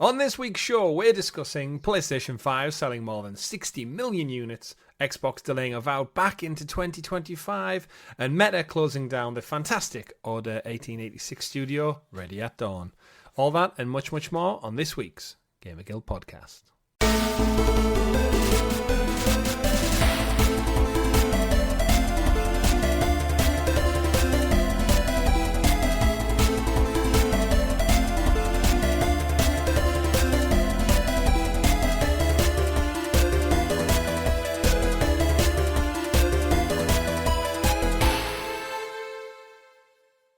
On this week's show, we're discussing PlayStation 5 selling more than 60 million units, Xbox delaying Avowed back into 2025, and Meta closing down the fantastic Order 1886 studio, Ready at Dawn. All that and much, much more on this week's GamerGuild Podcast.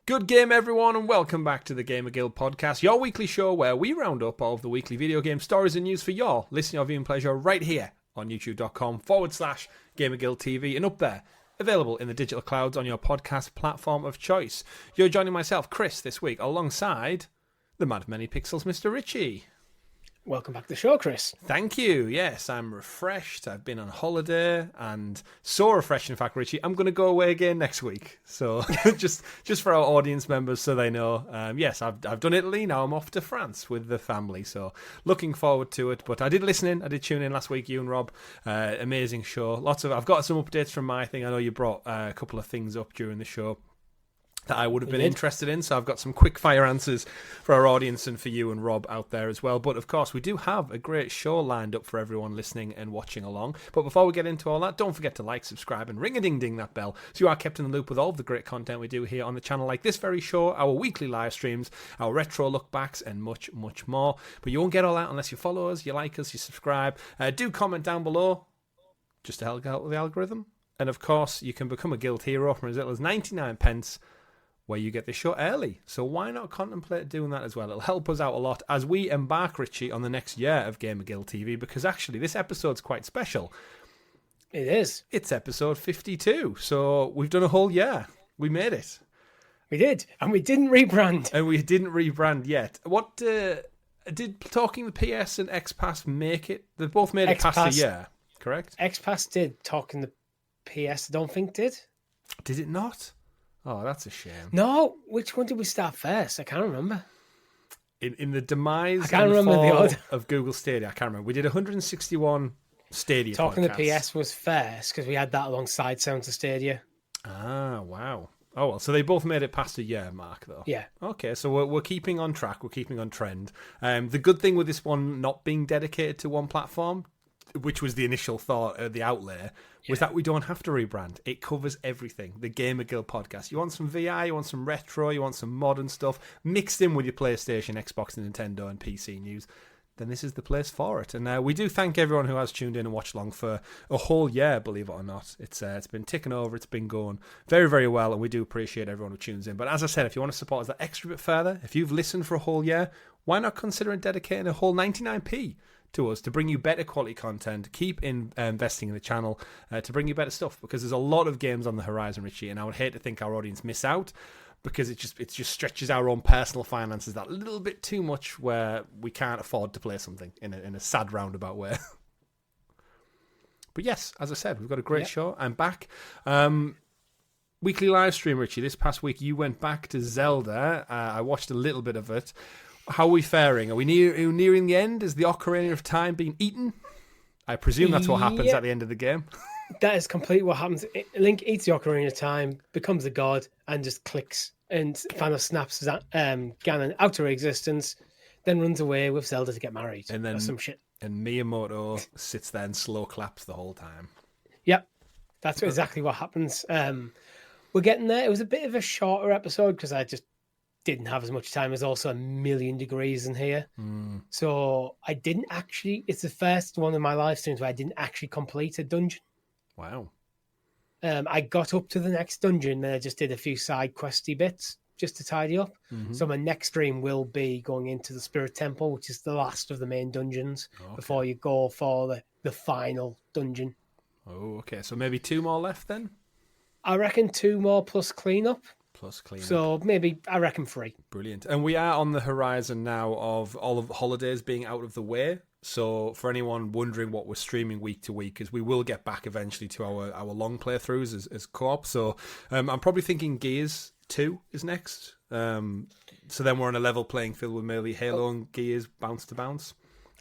Good game, everyone, and welcome back to the GamerGuild Podcast, your weekly show where we round up all of the weekly video game stories and news for your listening or viewing pleasure right here on youtube.com/GamerGuildTV and up there, available in the digital clouds on your podcast platform of choice. You're joining myself, Chris, this week, alongside the man of many pixels, Mr. Richie. Welcome back to the show, Chris. Thank you. Yes, I'm refreshed. I've been on holiday and so refreshed, in fact, Richie, I'm going to go away again next week. So just for our audience members so they know, yes, I've done Italy. Now I'm off to France with the family. So looking forward to it. But I did listen in. I did tune in last week, you and Rob. Amazing show. I've got some updates from my thing. I know you brought a couple of things up during the show that I would have been interested in, so I've got some quick fire answers for our audience and for you and Rob out there as well. But of course, we do have a great show lined up for everyone listening and watching along. But before we get into all that, don't forget to like, subscribe, and ring-a-ding-ding that bell so you are kept in the loop with all of the great content we do here on the channel, like this very show, our weekly live streams, our retro look-backs, and much, much more. But you won't get all that unless you follow us, you like us, you subscribe. Do comment down below, just to help out with the algorithm. And of course, you can become a guild hero from as little as 99 pence, where you get the show early. So why not contemplate doing that as well? It'll help us out a lot as we embark, Richie, on the next year of GamerGuildTV, because actually this episode's quite special. It is. It's episode 52, so we've done a whole year. We made it. We did, and we didn't rebrand. And we didn't rebrand yet. What did talking the PS and X-Pass make it? They both made it past a year, correct? X-Pass did. Talking the PS, I don't think did. Did it not? Oh, that's a shame. No, which one did we start first? I can't remember. In the demise of Google Stadia, I can't remember. We did 161 Stadia Talking podcasts. the PS was first because we had that alongside Sounds of Stadia. Ah, wow. Oh, well, so they both made it past a year mark, though. Yeah. Okay, so we're keeping on track. We're keeping on trend. The good thing with this one not being dedicated to one platform, which was the initial thought, the outlay, was that we don't have to rebrand. It covers everything. The GamerGuild Podcast. You want some VR, you want some retro, you want some modern stuff mixed in with your PlayStation, Xbox, Nintendo, and PC news, then this is the place for it. And we do thank everyone who has tuned in and watched along for a whole year, believe it or not. It's been ticking over. It's been going very, very well, and we do appreciate everyone who tunes in. But as I said, if you want to support us that extra bit further, if you've listened for a whole year, why not consider dedicating a whole 99p to us to bring you better quality content, keep investing in the channel to bring you better stuff, because there's a lot of games on the horizon, Richie, and I would hate to think our audience miss out, because it just stretches our own personal finances that little bit too much where we can't afford to play something in a sad roundabout way. But yes, as I said, we've got a great show. I'm back. Weekly live stream, Richie. This past week you went back to Zelda. I watched a little bit of it. How are we faring? Are we nearing the end? Is the Ocarina of Time being eaten? I presume that's what happens at the end of the game. That is completely what happens. Link eats the Ocarina of Time, becomes a god, and just clicks. And Thanos snaps Ganon out of existence, then runs away with Zelda to get married. And then some shit. And Miyamoto sits there and slow claps the whole time. Yep. That's exactly what happens. We're getting there. It was a bit of a shorter episode because I just didn't have as much time. There's also a million degrees in here. So I didn't actually, it's the first one of my live streams where I didn't actually complete a dungeon. Wow. I got up to the next dungeon and I just did a few side questy bits just to tidy up. So my next stream will be going into the Spirit Temple, which is the last of the main dungeons before you go for the final dungeon. Oh, okay. So maybe 2 more left then? I reckon 2 more plus cleanup. So maybe, I reckon 3. Brilliant. And we are on the horizon now of all of the holidays being out of the way. So for anyone wondering what we're streaming week to week, is we will get back eventually to our long playthroughs as co-op. So I'm probably thinking Gears 2 is next. so then we're on a level playing field with merely Halo and Gears bounce to bounce.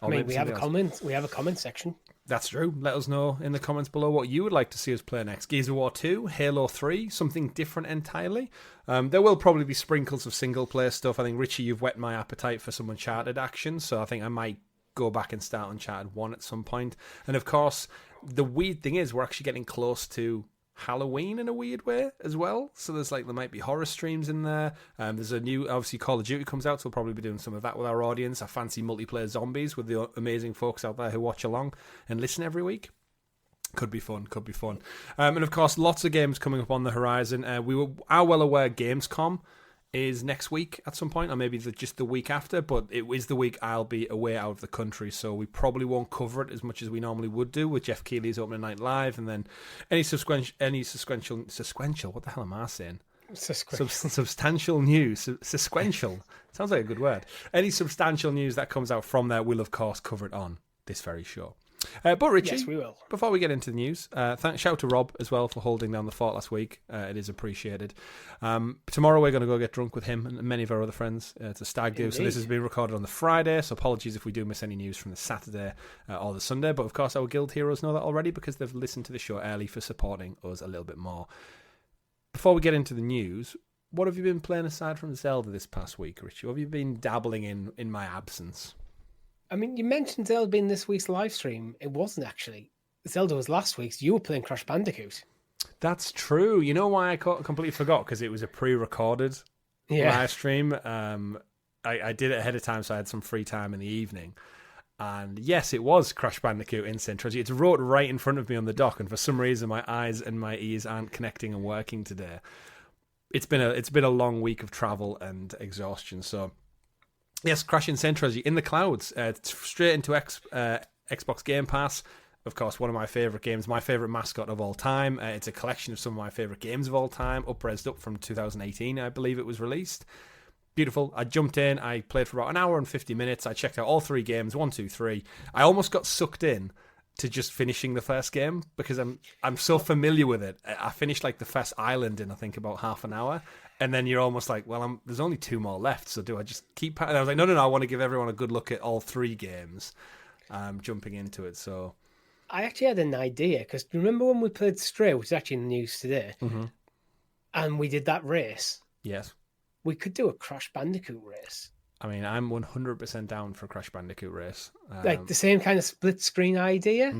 I mean, we have a comment. We have a comment section. That's true. Let us know in the comments below what you would like to see us play next. Gears of War 2, Halo 3, something different entirely. There will probably be sprinkles of single-player stuff. I think, Richie, you've whet my appetite for some Uncharted action, so I think I might go back and start Uncharted 1 at some point. And, of course, the weird thing is we're actually getting close to Halloween in a weird way as well. So there might be horror streams in there. There's a new, obviously, Call of Duty comes out, so we'll probably be doing some of that with our audience. I fancy multiplayer zombies with the amazing folks out there who watch along and listen every week. Could be fun. And of course, lots of games coming up on the horizon. We are well aware Gamescom is next week at some point, or maybe just the week after, but it is the week I'll be away out of the country, so we probably won't cover it as much as we normally would do with Jeff Keighley's opening night live, and then any substantial, what the hell am I saying? Substantial news, sequential, sounds like a good word. Any substantial news that comes out from there, we'll of course cover it on this very show. But Richie, yes, we will. Before we get into the news, shout out to Rob as well for holding down the fort last week. It is appreciated. Tomorrow we're going to go get drunk with him and many of our other friends. It's a stag do, so this has been recorded on the Friday, so apologies if we do miss any news from the Saturday or the Sunday, but of course our guild heroes know that already because they've listened to the show early for supporting us a little bit more. Before we get into the news, what have you been playing aside from Zelda this past week, Richie? What have you been dabbling in my absence? I mean, you mentioned Zelda being this week's live stream. It wasn't actually. Zelda was last week's. You were playing Crash Bandicoot. That's true. You know why I completely forgot? Because it was a pre-recorded live stream. I did it ahead of time, so I had some free time in the evening. And yes, it was Crash Bandicoot Insane Trilogy. It's wrote right in front of me on the dock, and for some reason my eyes and my ears aren't connecting and working today. It's been a long week of travel and exhaustion, so... Yes, Crash Insane Trilogy in the clouds. Straight into Xbox Game Pass. Of course, one of my favourite games, my favourite mascot of all time. It's a collection of some of my favourite games of all time, up-resed up from 2018, I believe it was released. Beautiful. I jumped in, I played for about an hour and 50 minutes. I checked out all three games, 1, 2, 3. I almost got sucked in to just finishing the first game because I'm so familiar with it. I finished like the first island in, I think, about half an hour. And then you're almost like, well, there's only 2 more left, so do I just keep... And I was like, no, I want to give everyone a good look at all 3 games, jumping into it, so... I actually had an idea, because remember when we played Stray, which is actually in the news today, and we did that race? Yes. We could do a Crash Bandicoot race. I mean, I'm 100% down for a Crash Bandicoot race. Like the same kind of split-screen idea?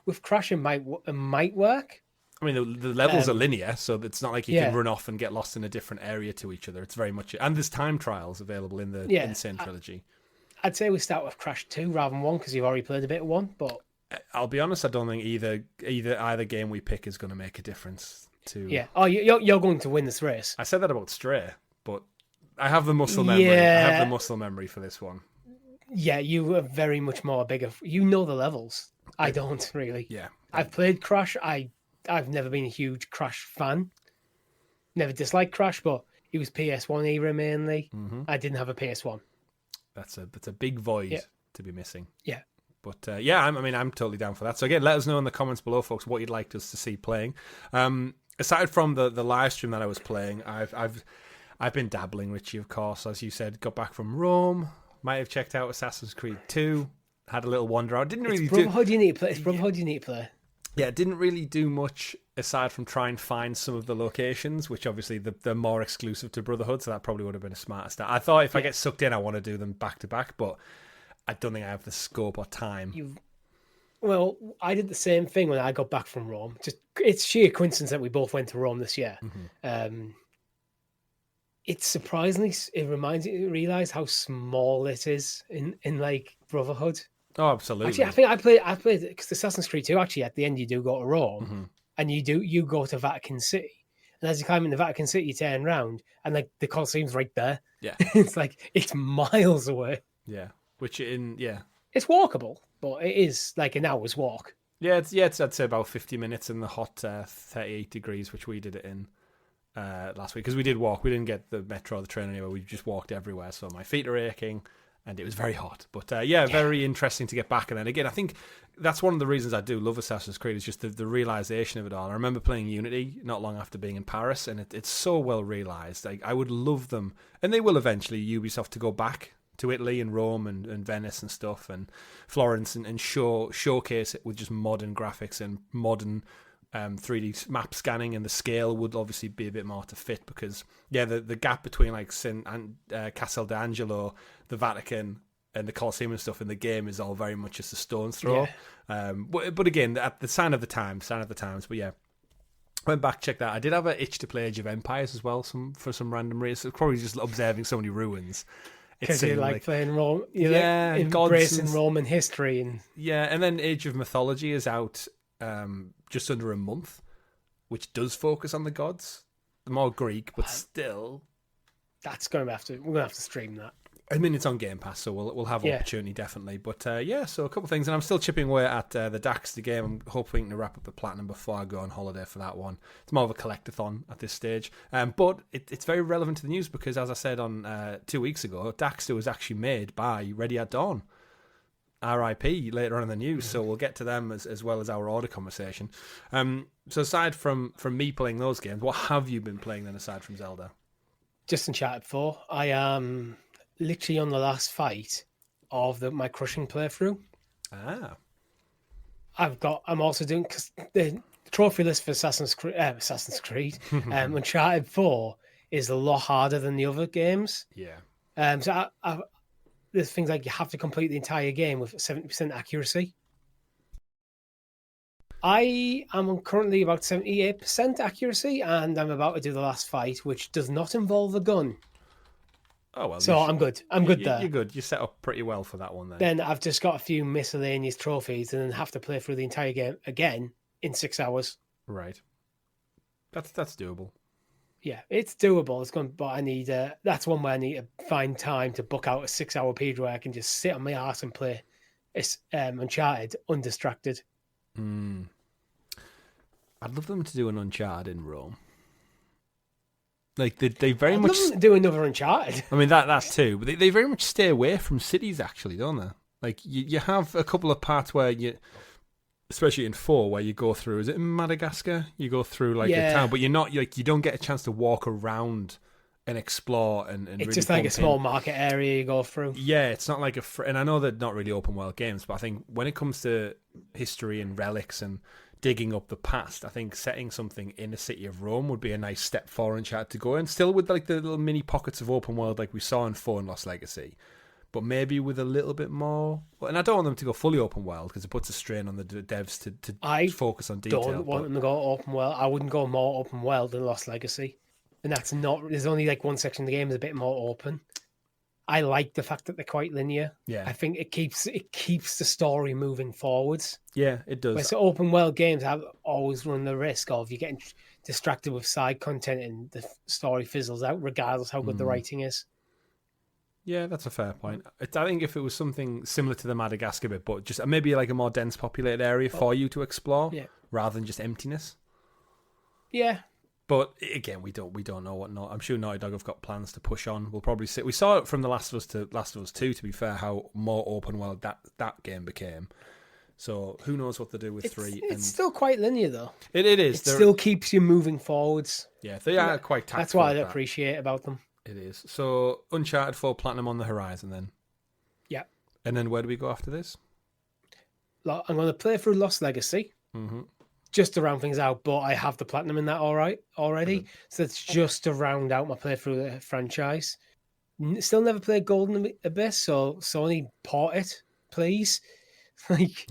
With Crash, it might work. I mean, the levels are linear, so it's not like you can run off and get lost in a different area to each other. It's very much... And there's time trials available in the Insane Trilogy. I'd say we start with Crash 2 rather than 1, because you've already played a bit of 1, but... I'll be honest, I don't think either game we pick is going to make a difference to... Yeah. Oh, you're going to win this race. I said that about Stray, but I have the muscle memory. I have the muscle memory for this one. Yeah, you are very much more bigger... You know the levels. I don't, really. Yeah. I've played Crash. I've never been a huge Crash fan. Never disliked Crash, but it was PS1 era mainly. I didn't have a PS1. That's a big void to be missing. Yeah. But I'm totally down for that. So again, let us know in the comments below, folks, what you'd like us to see playing. Aside from the live stream that I was playing, I've been dabbling, Richie, of course, as you said. Got back from Rome. Might have checked out Assassin's Creed 2. Had a little wander out. Didn't really do. Brotherhood you need to play. It's Brotherhood you need to play. Yeah, didn't really do much aside from try and find some of the locations, which obviously they're more exclusive to Brotherhood, so that probably would have been a smarter start. I thought if I get sucked in, I want to do them back to back, but I don't think I have the scope or time. Well, I did the same thing when I got back from Rome. It's sheer coincidence that we both went to Rome this year. It's surprisingly, it reminds you to realise how small it is in like Brotherhood. Oh, absolutely. Actually, I think I played it because Assassin's Creed 2, actually, at the end, you do go to Rome and you go to Vatican City. And as you climb in the Vatican City, you turn around and like the Colosseum's right there. Yeah. it's miles away. Yeah. It's walkable, but it is like an hour's walk. Yeah, it's I'd say about 50 minutes in the hot 38 degrees, which we did it in last week. Because we did walk. We didn't get the metro or the train anywhere. We just walked everywhere. So my feet are aching. and it was very hot. But very interesting to get back. And then again, I think that's one of the reasons I do love Assassin's Creed, is just the realization of it all. I remember playing Unity not long after being in Paris, and it's so well realized. I would love them, and they will eventually, Ubisoft, to go back to Italy and Rome and Venice and stuff and Florence and showcase it with just modern graphics and modern 3D map scanning, and the scale would obviously be a bit more to fit, because the gap between like Castel d'Angelo, the Vatican, and the Colosseum and stuff in the game is all very much just a stone's throw. But again, at the sign of the times. But yeah, went back, checked that. I did have an itch to play Age of Empires as well, for some random reason. Probably just observing so many ruins. Because you like playing Rome, embracing Roman history, and and then Age of Mythology is out just under a month, which does focus on the gods, more Greek, but still. We're gonna have to stream that. I mean, it's on Game Pass, so we'll have opportunity definitely. But so a couple of things, and I'm still chipping away at the Daxter game. I'm hoping to wrap up the platinum before I go on holiday for that one. It's more of a collectathon at this stage, but it's very relevant to the news, because, as I said on 2 weeks ago, Daxter was actually made by Ready at Dawn. RIP later on in the news, so we'll get to them as well as our order conversation. So aside from me playing those games, what have you been playing then aside from Zelda? Just Uncharted 4. I am literally on the last fight of my crushing playthrough. I'm also doing, because the trophy list for Assassin's Creed Uncharted 4 is a lot harder than the other games. So there's things like you have to complete the entire game with 70% accuracy. I am currently about 78% accuracy, and I'm about to do the last fight, which does not involve a gun. Oh, well. So I'm good. I'm good there. You're good. You're set up pretty well for that one then. Then I've just got a few miscellaneous trophies, and then have to play through the entire game again in 6 hours. Right. That's doable. Yeah, it's doable. But I need that's one where I need to find time to book out a 6-hour period where I can just sit on my arse and play Uncharted undistracted. I'd love them to do an Uncharted in Rome. Like they very much do another Uncharted. I mean that's too, but they very much stay away from cities, actually, don't they? Like you have a couple of parts where especially in 4, where you go through, is it in Madagascar? You go through like a town, but you're not you don't get a chance to walk around and explore and it's really just like a small market area you go through. Yeah, it's not like and I know they're not really open world games, but I think when it comes to history and relics and digging up the past, I think setting something in the city of Rome would be a nice step forward and chat to go in, still with like the little mini pockets of open world like we saw in 4 and Lost Legacy, but maybe with a little bit more. And I don't want them to go fully open world, because it puts a strain on the devs to focus on detail. I don't want them to go open world. I wouldn't go more open world than Lost Legacy, and that's not. There's only like one section of the game is a bit more open. I like the fact that they're quite linear. Yeah, I think it keeps the story moving forwards. Yeah, it does. Whereas open world games have always run the risk of you getting distracted with side content and the story fizzles out, regardless how good the writing is. Yeah, that's a fair point. I think if it was something similar to the Madagascar bit, but just maybe like a more dense populated area for you to explore, rather than just emptiness. Yeah. But again, we don't know what not. I'm sure Naughty Dog have got plans to push on. We'll probably see. We saw it from The Last of Us to Last of Us 2, to be fair, how more open world that game became. So who knows what to do with 3. It's still quite linear, though. It is. It still keeps you moving forwards. Yeah, they are quite tactful. That's what I appreciate about them. It is. So Uncharted 4 Platinum on the horizon then. Yeah. And then where do we go after this? I'm going to play through Lost Legacy. Just to round things out, but I have the platinum in that already. So it's just to round out my playthrough of the franchise. Still never played Golden Abyss, so Sony, port it, please.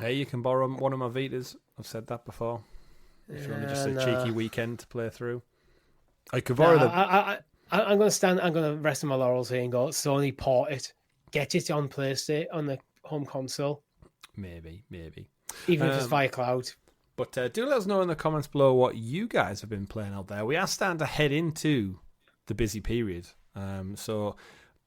Hey, you can borrow one of my Vitas. I've said that before. If you want just a cheeky weekend to play through, I could borrow I'm going to rest on my laurels here and go, Sony, port it. Get it on PlayStation, on the home console. Maybe. Even if it's via cloud. But do let us know in the comments below what you guys have been playing out there. We are starting to head into the busy period. So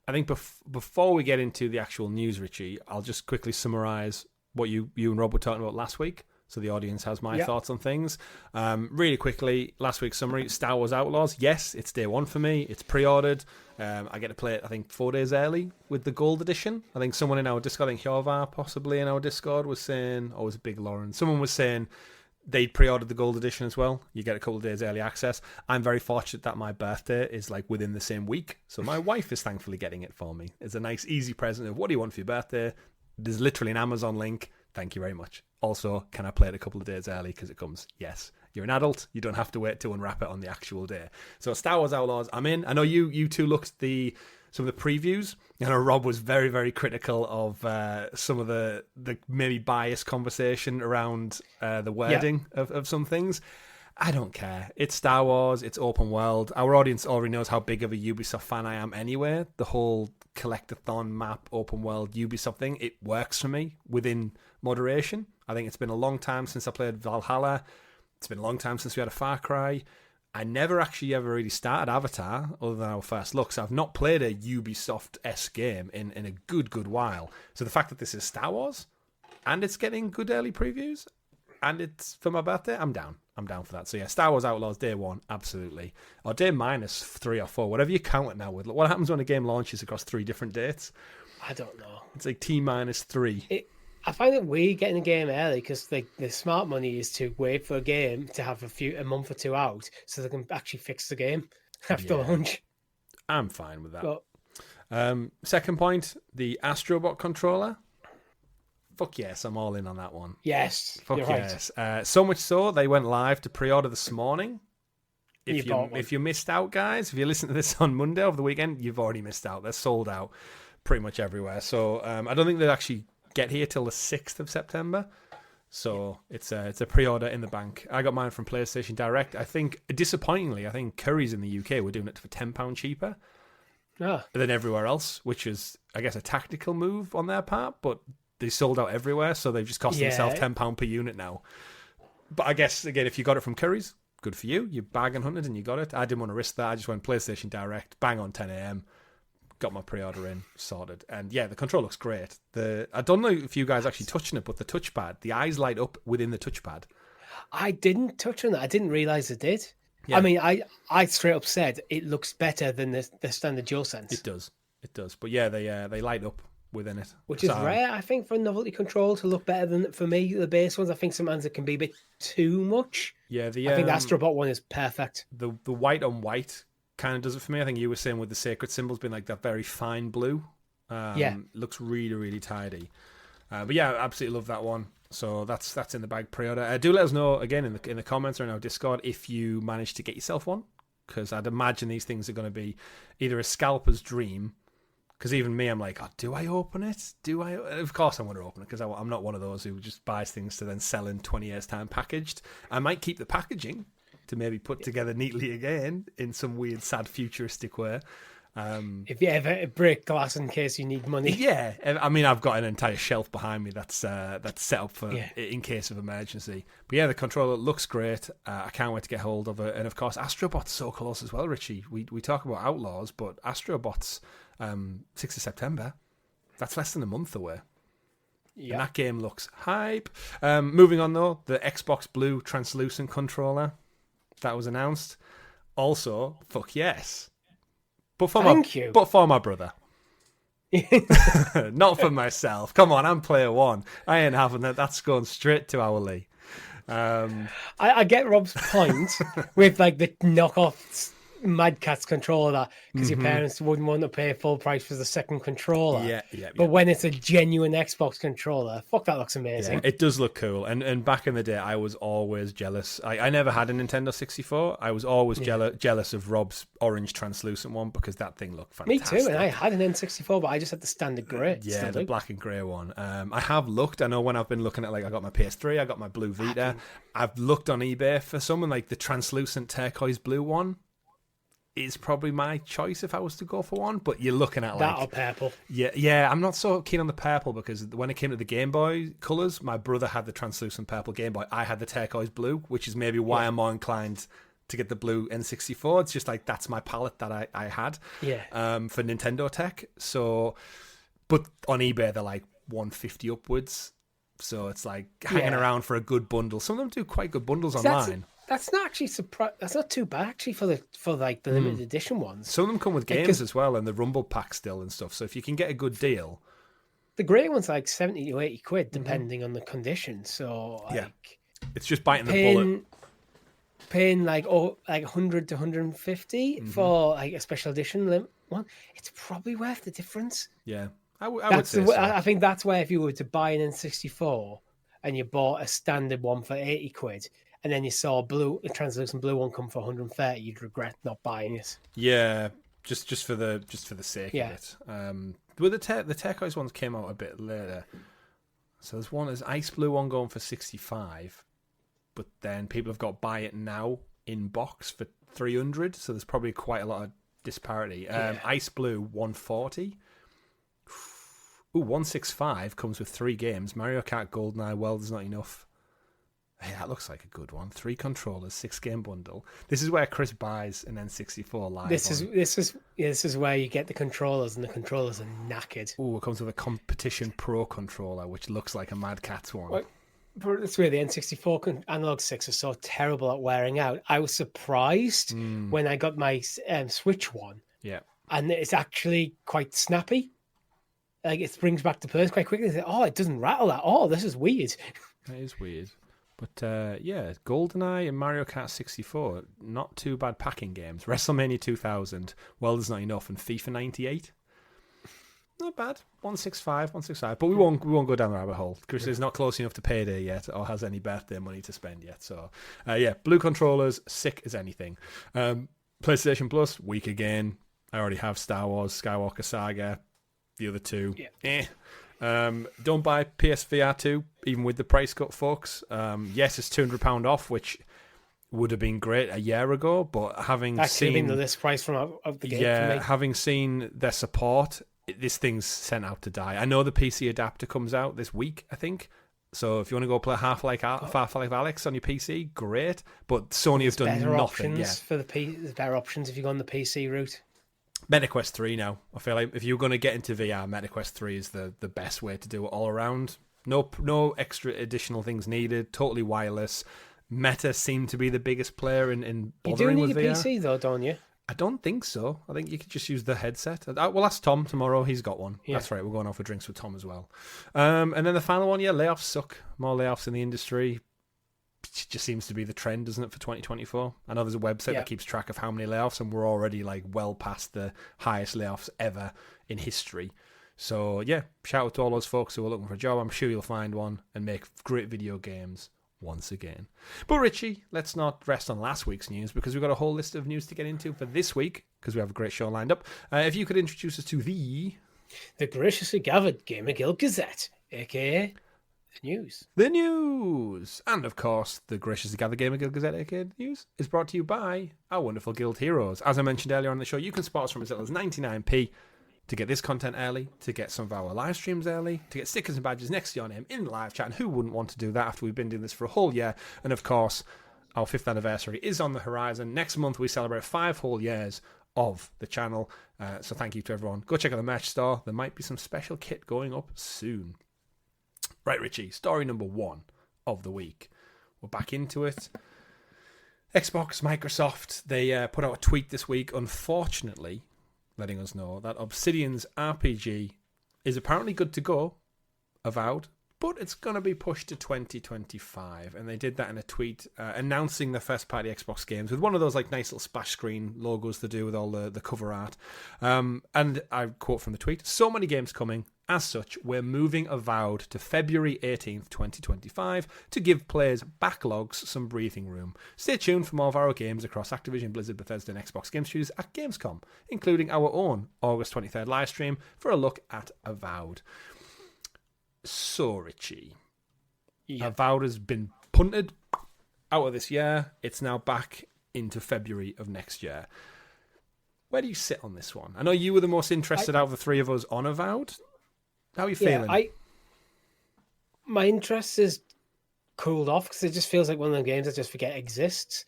I think before we get into the actual news, Richie, I'll just quickly summarise what you and Rob were talking about last week. so the audience has my thoughts on things. Really quickly, last week's summary, Star Wars Outlaws. Yes, it's day one for me. It's pre-ordered. I get to play it, I think, 4 days early with the Gold Edition. I think someone in our Discord, I think Hjovar possibly in our Discord was saying, or was it Big Lauren? Someone was saying they'd pre-ordered the Gold Edition as well. You get a couple of days early access. I'm very fortunate that my birthday is like within the same week. So my wife is thankfully getting it for me. It's a nice, easy present of what do you want for your birthday? There's literally an Amazon link. Thank you very much. Also, can I play it a couple of days early because it comes? Yes. You're an adult. You don't have to wait to unwrap it on the actual day. So Star Wars Outlaws, I'm in. I know you two looked at some of the previews. I know Rob was very, very critical of some of the maybe biased conversation around the wording of some things. I don't care. It's Star Wars. It's open world. Our audience already knows how big of a Ubisoft fan I am anyway. The whole collectathon map, open world Ubisoft thing, it works for me within moderation. I think it's been a long time since I played Valhalla. It's been a long time since we had a Far Cry. I never actually ever really started Avatar other than our first look, so I've not played a Ubisoft-esque game in a good while. So the fact that this is Star Wars and it's getting good early previews and it's for my birthday, I'm down. I'm down for that. So yeah, Star Wars Outlaws day one, absolutely. Or day minus 3 or 4, whatever you count it now with. What happens when a game launches across 3 different dates? I don't know. It's like T minus 3. I find it weird getting a game early because the smart money is to wait for a game to have a month or 2 out so they can actually fix the game after launch. I'm fine with that. But, second point, the Astrobot controller. Fuck yes, I'm all in on that one. Yes, fuck you're yes. Right. So much so they went live to pre-order this morning. If you missed out, guys, if you listen to this on Monday over the weekend, you've already missed out. They're sold out pretty much everywhere. So I don't think they'll actually get here till the 6th of September. So it's a pre-order in the bank. I got mine from PlayStation Direct. I think, disappointingly, Curry's in the UK were doing it for £10 cheaper than everywhere else, which is, I guess, a tactical move on their part, but they sold out everywhere, so they've just cost themselves £10 per unit now. But I guess, again, if you got it from Curry's, good for you. You bargain hunted and you got it. I didn't want to risk that. I just went PlayStation Direct, bang on 10 a.m., got my pre-order in, sorted. And yeah, the control looks great. I don't know if you guys actually touching it, but the touchpad, the eyes light up within the touchpad. I didn't touch on that. I didn't realise it did. Yeah. I mean, I straight up said it looks better than the standard DualSense. It does. But yeah, they light up within it. Which is rare, I think, for a novelty control to look better than, for me, the base ones. I think sometimes it can be a bit too much. Yeah, I think the Astrobot one is perfect. The white on white kind of does it for me. I think you were saying with the sacred symbols being like that very fine blue. Looks really, really tidy. But yeah, I absolutely love that one. So that's in the bag pre-order. Do let us know again in the comments or in our Discord if you manage to get yourself one, because I'd imagine these things are going to be either a scalper's dream. Because even me, I'm like, do I open it? Of course I'm going to open it, because I'm not one of those who just buys things to then sell in 20 years' time packaged. I might keep the packaging to maybe put together neatly again in some weird, sad, futuristic way. If you ever break glass in case you need money. Yeah, I mean, I've got an entire shelf behind me that's set up for in case of emergency. But yeah, the controller looks great. I can't wait to get hold of it. And of course, Astrobot's so close as well, Richie. We talk about Outlaws, but Astrobot's 6th of September. That's less than a month away. Yeah. And that game looks hype. Moving on though, the Xbox Blue translucent controller that was announced. Also, fuck yes. But for my brother. Not for myself. Come on, I'm player one. I ain't having that. That's going straight to our Lee. I get Rob's point with like the knockoff Mad Catz controller, because your parents wouldn't want to pay full price for the second controller. Yeah. But when it's a genuine Xbox controller, fuck, that looks amazing. Yeah, it does look cool. And back in the day, I was always jealous. I never had a Nintendo 64. I was always jealous of Rob's orange translucent one, because that thing looked fantastic. Me too, and I had an N64, but I just had the standard grey. Yeah, the black and grey one. I have looked. I know when I've been looking at, like, I got my PS3, I got my Blue Vita. I've looked on eBay for some, and like the translucent turquoise blue one is probably my choice if I was to go for one, but you're looking at like that or purple. Yeah. I'm not so keen on the purple, because when it came to the Game Boy colours, my brother had the translucent purple Game Boy. I had the turquoise blue, which is maybe why I'm more inclined to get the blue N64. It's just like that's my palette that I had. For Nintendo tech. So, but on eBay they're like 150 upwards So it's like hanging around for a good bundle. Some of them do quite good bundles online. That's not actually that's not too bad actually for the limited edition ones. Some of them come with games as well, and the Rumble Pack still and stuff. So if you can get a good deal, the great one's like 70 to 80 quid depending on the condition. So it's just biting the bullet. Paying like 100 to 150 for like a special edition one, it's probably worth the difference. Yeah, I would say so. I think that's where if you were to buy an N64 and you bought a standard one for 80 quid, and then you saw a translucent blue one come for 130, you'd regret not buying it. Yeah, just for the sake of it. Well, the turquoise ones came out a bit later. So there's ice blue one going for 65, but then people have got buy it now in box for 300. So there's probably quite a lot of disparity. Ice blue 140. Ooh, 165 comes with 3 games. Mario Kart, GoldenEye, World Is Not Enough. Hey, that looks like a good one. 3 controllers, 6-game bundle. This is where Chris buys an N64 live. This is where you get the controllers, and the controllers are knackered. Ooh, it comes with a Competition Pro controller, which looks like a Mad Catz one. Well, that's where the N64 analog sticks are so terrible at wearing out. I was surprised when I got my Switch one. Yeah, and it's actually quite snappy. Like it springs back to place quite quickly. It doesn't rattle at all. This is weird. That is weird. But GoldenEye and Mario Kart 64, not too bad packing games. WrestleMania 2000, World Is Not Enough, and FIFA 98. Not bad. 165. But we won't go down the rabbit hole. Chris is not close enough to payday yet, or has any birthday money to spend yet. So, blue controllers, sick as anything. PlayStation Plus, weak again. I already have Star Wars, Skywalker Saga. The other two, don't buy PSVR 2, even with the price cut, folks. Yes, it's £200 off, which would have been great a year ago, but having seen the list price from the game, for me. Having seen their support, this thing's sent out to die. I know the PC adapter comes out this week, I think. So if you want to go play Half-Life Alyx on your PC, great. But Sony have done nothing yet. There's better options if you go on the PC route. MetaQuest 3 now. I feel like if you're going to get into VR, MetaQuest 3 is the best way to do it all around. No extra additional things needed. Totally wireless. Meta seem to be the biggest player in bothering with VR. You do need a PC though, don't you? I don't think so. I think you could just use the headset. We'll ask Tom tomorrow. He's got one. Yeah. That's right. We're going out for drinks with Tom as well. And then the final one, layoffs suck. More layoffs in the industry. It just seems to be the trend, doesn't it, for 2024? I know there's a website that keeps track of how many layoffs, and we're already like well past the highest layoffs ever in history. So shout out to all those folks who are looking for a job. I'm sure you'll find one and make great video games once again. But Richie, let's not rest on last week's news, because we've got a whole list of news to get into for this week, because we have a great show lined up. If you could introduce us to the graciously gathered GamerGuild Gazette, aka The news. And of course, the graciously gathered GamerGuild Gazette, aka The News, is brought to you by our wonderful guild heroes. As I mentioned earlier on the show, you can support us from as little as 99p to get this content early, to get some of our live streams early, to get stickers and badges next to your name in the live chat. And who wouldn't want to do that after we've been doing this for a whole year? And of course, our 5th anniversary is on the horizon. Next month, we celebrate 5 whole years of the channel. So thank you to everyone. Go check out the merch store. There might be some special kit going up soon. Right, Richie, story number 1 of the week. We're back into it. Xbox, Microsoft, they put out a tweet this week, unfortunately, letting us know that Obsidian's RPG is apparently good to go, Avowed, but it's going to be pushed to 2025. And they did that in a tweet announcing the first-party Xbox games with one of those like nice little splash screen logos to do with all the cover art. And I quote from the tweet, "So many games coming. As such, we're moving Avowed to February 18th, 2025 to give players' backlogs some breathing room. Stay tuned for more of our games across Activision, Blizzard, Bethesda and Xbox Game Studios at Gamescom, including our own August 23rd live stream for a look at Avowed." So, Richie, Avowed has been punted out of this year. It's now back into February of next year. Where do you sit on this one? I know you were the most interested out of the three of us on Avowed. How are you feeling? My interest is cooled off because it just feels like one of the games I just forget exists.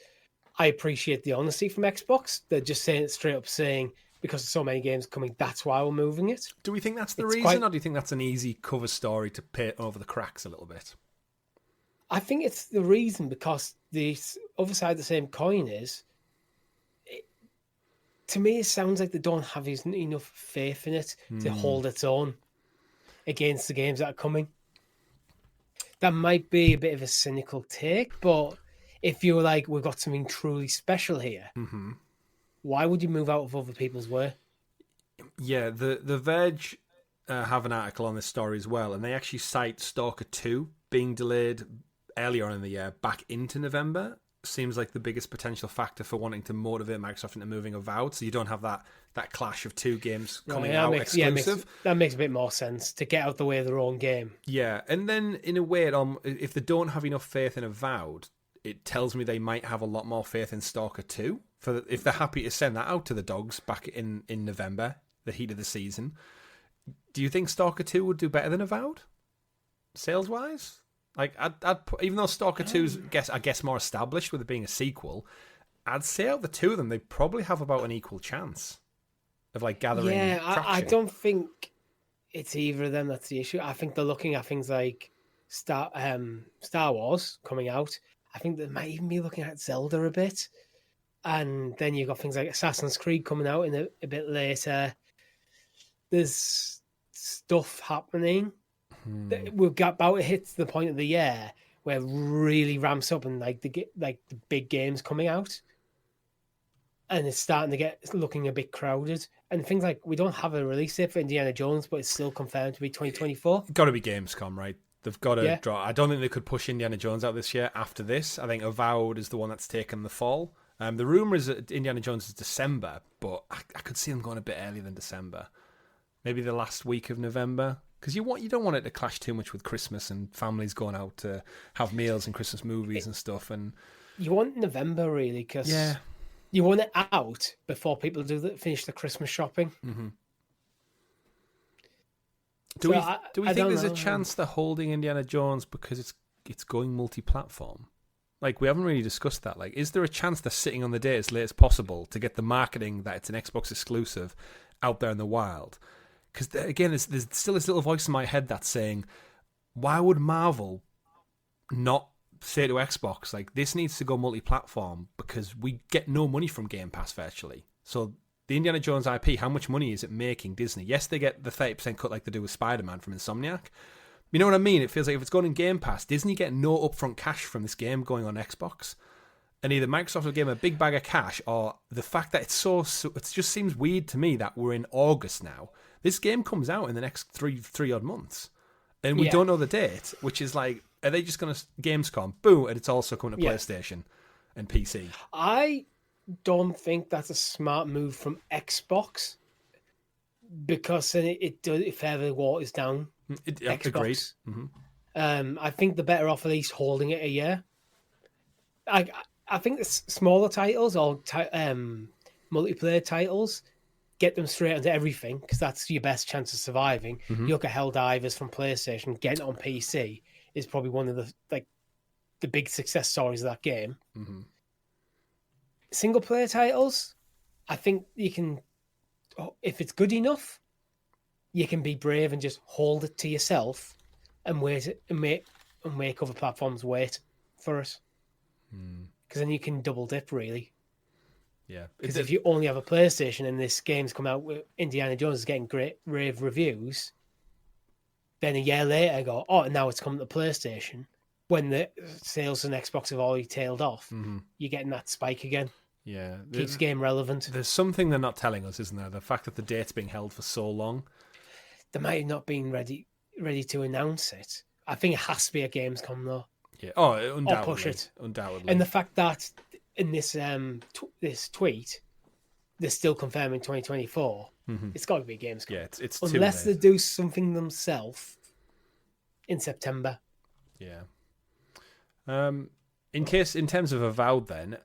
I appreciate the honesty from Xbox. They're just saying it straight up, saying because there's so many games coming. That's why we're moving it. Do we think that's the reason, or do you think that's an easy cover story to paint over the cracks a little bit? I think it's the reason because the other side of the same coin is, to me, it sounds like they don't have enough faith in it to hold its own against the games that are coming. That might be a bit of a cynical take, but if you were like, we've got something truly special here, why would you move out of other people's way? Yeah, the Verge have an article on this story as well, and they actually cite Stalker 2 being delayed earlier on in the year back into November. Seems like the biggest potential factor for wanting to motivate Microsoft into moving Avowed, so you don't have that clash of two games coming out exclusive. That makes a bit more sense to get out the way of their own game. Yeah, and then in a way, if they don't have enough faith in Avowed, it tells me they might have a lot more faith in Stalker 2. If they're happy to send that out to the dogs back in November, the heat of the season. Do you think Stalker 2 would do better than Avowed, sales-wise? Like, even though Stalker 2's, I guess, more established with it being a sequel, I'd say out of the two of them, they probably have about an equal chance of like gathering traction. I don't think it's either of them that's the issue. I think they're looking at things like Star Wars coming out. I think they might even be looking at Zelda a bit. And then you've got things like Assassin's Creed coming out in a bit later. There's stuff happening. We've got about to hit the point of the year where it really ramps up and like the big games coming out, and it's starting to get looking a bit crowded. And things like, we don't have a release date for Indiana Jones, but it's still confirmed to be 2024. Got to be Gamescom, right? They've got to draw. I don't think they could push Indiana Jones out this year after this. I think Avowed is the one that's taken the fall. The rumor is that Indiana Jones is December, but I could see them going a bit earlier than December. Maybe the last week of November. Because you don't want it to clash too much with Christmas and families going out to have meals and Christmas movies and stuff. And you want November, really, because you want it out before people finish the Christmas shopping. Mm-hmm. Do we think there's a chance they're holding Indiana Jones because it's going multi-platform? Like, we haven't really discussed that. Like, is there a chance they're sitting on the day as late as possible to get the marketing that it's an Xbox exclusive out there in the wild? Because, again, there's still this little voice in my head that's saying, why would Marvel not say to Xbox, like, this needs to go multi-platform because we get no money from Game Pass virtually. So the Indiana Jones IP, how much money is it making Disney? Yes, they get the 30% cut like they do with Spider-Man from Insomniac. You know what I mean? It feels like if it's going in Game Pass, Disney get no upfront cash from this game going on Xbox. And either Microsoft will give them a big bag of cash, or the fact that it's so it just seems weird to me that we're in August now. This game comes out in the next three odd months, and we don't know the date, which is like, are they just going to Gamescom, boom, and it's also coming to PlayStation and PC? I don't think that's a smart move from Xbox, because then it further waters down Xbox. Agreed. Mm-hmm. I think they're better off at least holding it a year. I think the smaller titles or multiplayer titles, get them straight onto everything, because that's your best chance of surviving. Mm-hmm. You look at Helldivers from PlayStation, getting it on PC is probably one of the big success stories of that game. Mm-hmm. Single player titles, I think you can, if it's good enough, you can be brave and just hold it to yourself and wait and make other platforms wait for it. Because then you can double dip, really. Yeah. Because if you only have a PlayStation and this game's come out with Indiana Jones is getting great rave reviews, then a year later go, now it's coming to PlayStation. When the sales on Xbox have already tailed off, you're getting that spike again. Yeah. Keeps the game relevant. There's something they're not telling us, isn't there? The fact that the date's being held for so long. They might have not been ready to announce it. I think it has to be a Gamescom, though. Yeah. Oh, undoubtedly. Or push it. Undoubtedly. And the fact that in this this tweet, they're still confirming 2024. It's got to be Gamescom. Yeah, it's unless they do something themselves in September. Yeah. In terms of Avowed, then,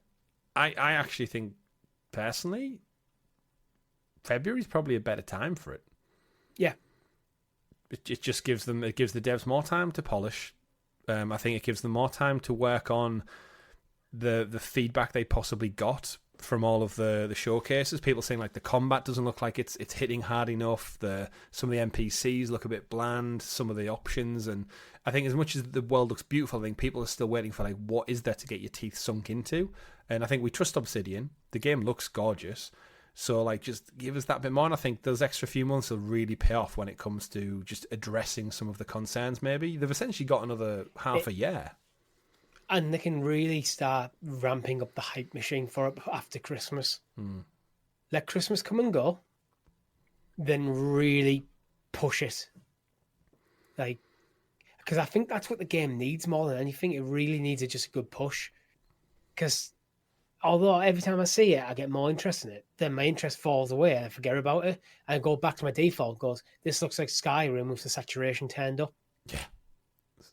I actually think personally, February is probably a better time for it. Yeah. It just gives the devs more time to polish. I think it gives them more time to work on the feedback they possibly got from all of the showcases. People saying like the combat doesn't look like it's hitting hard enough. Some of the NPCs look a bit bland. Some of the options, and I think as much as the world looks beautiful, I think people are still waiting for like what is there to get your teeth sunk into. And I think we trust Obsidian. The game looks gorgeous, so like just give us that bit more. And I think those extra few months will really pay off when it comes to just addressing some of the concerns. Maybe they've essentially got another half a year. And they can really start ramping up the hype machine for it after Christmas. Let Christmas come and go, then really push it. Like, because I think that's what the game needs more than anything. It really needs just a good push. Because although every time I see it, I get more interest in it, then my interest falls away and I forget about it. And I go back to my default, goes, this looks like Skyrim with the saturation turned up. Yeah.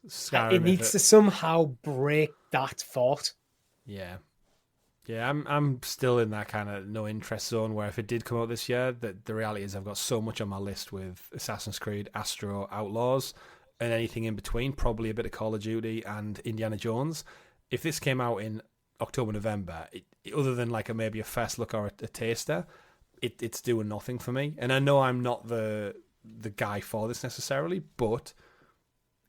Skyrim, it needs to somehow break that thought. Yeah, I'm still in that kind of no interest zone where if it did come out this year, the reality is I've got so much on my list with Assassin's Creed, Astro, Outlaws, and anything in between, probably a bit of Call of Duty and Indiana Jones. If this came out in October, November, other than like maybe a first look or a taster, it's doing nothing for me. And I know I'm not the guy for this necessarily, but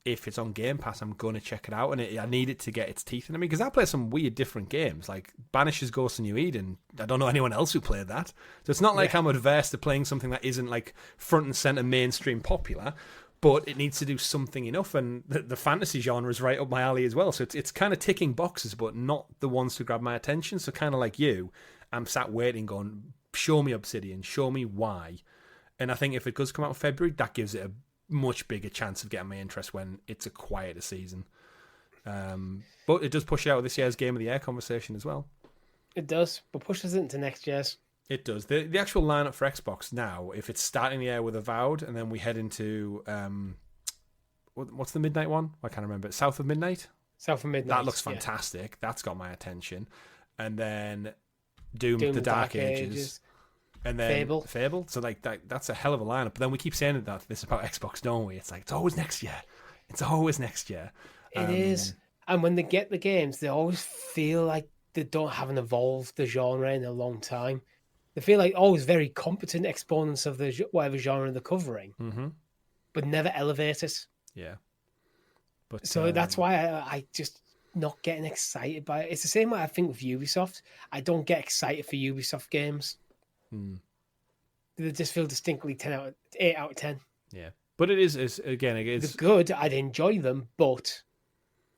if it's on Game Pass, I'm going to check it out, and I need it to get its teeth into me, because I play some weird different games, like Banishers Ghost of New Eden. I don't know anyone else who played that, so it's not like I'm adverse to playing something that isn't like front and center mainstream popular, but it needs to do something enough, and the fantasy genre is right up my alley as well, so it's kind of ticking boxes, but not the ones to grab my attention. So kind of like you, I'm sat waiting going, show me Obsidian, show me why. And I think if it does come out in February, that gives it a much bigger chance of getting my interest when it's a quieter season. But it does push it out of this year's Game of the Year conversation as well. It does, but pushes it into next year's. It does. The actual lineup for Xbox now, if it's starting the year with Avowed, and then we head into what's the midnight one? I can't remember. South of Midnight? South of Midnight. That looks fantastic. Yeah. That's got my attention. And then Doom the Dark Ages. And then Fable. So like that's a hell of a lineup. But then we keep saying that this about Xbox, don't we? It's like it's always next year. It's always next year. It is. And when they get the games, they always feel like they haven't evolved the genre in a long time. They feel like always very competent exponents of whatever genre they're covering, but never elevate it. Yeah. But so that's why I just not getting excited by it. It's the same way I think with Ubisoft. I don't get excited for Ubisoft games. They just feel distinctly 8 out of 10. Yeah, but it is again. It's they're good. I'd enjoy them, but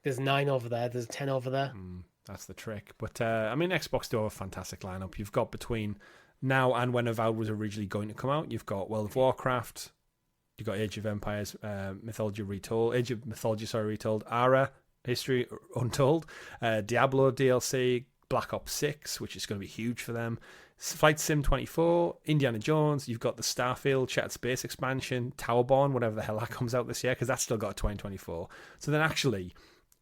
there's 9 over there. There's 10 over there. That's the trick. But I mean, Xbox do have a fantastic lineup. You've got between now and when Avowed was originally going to come out, you've got World of Warcraft, you've got Age of Empires, Age of Mythology retold, Ara, History Untold, Diablo DLC, Black Ops 6, which is going to be huge for them. Flight Sim 24, Indiana Jones, you've got the Starfield Shattered Space expansion, Towerborn, whatever the hell that comes out this year, because that's still got a 2024. So then actually,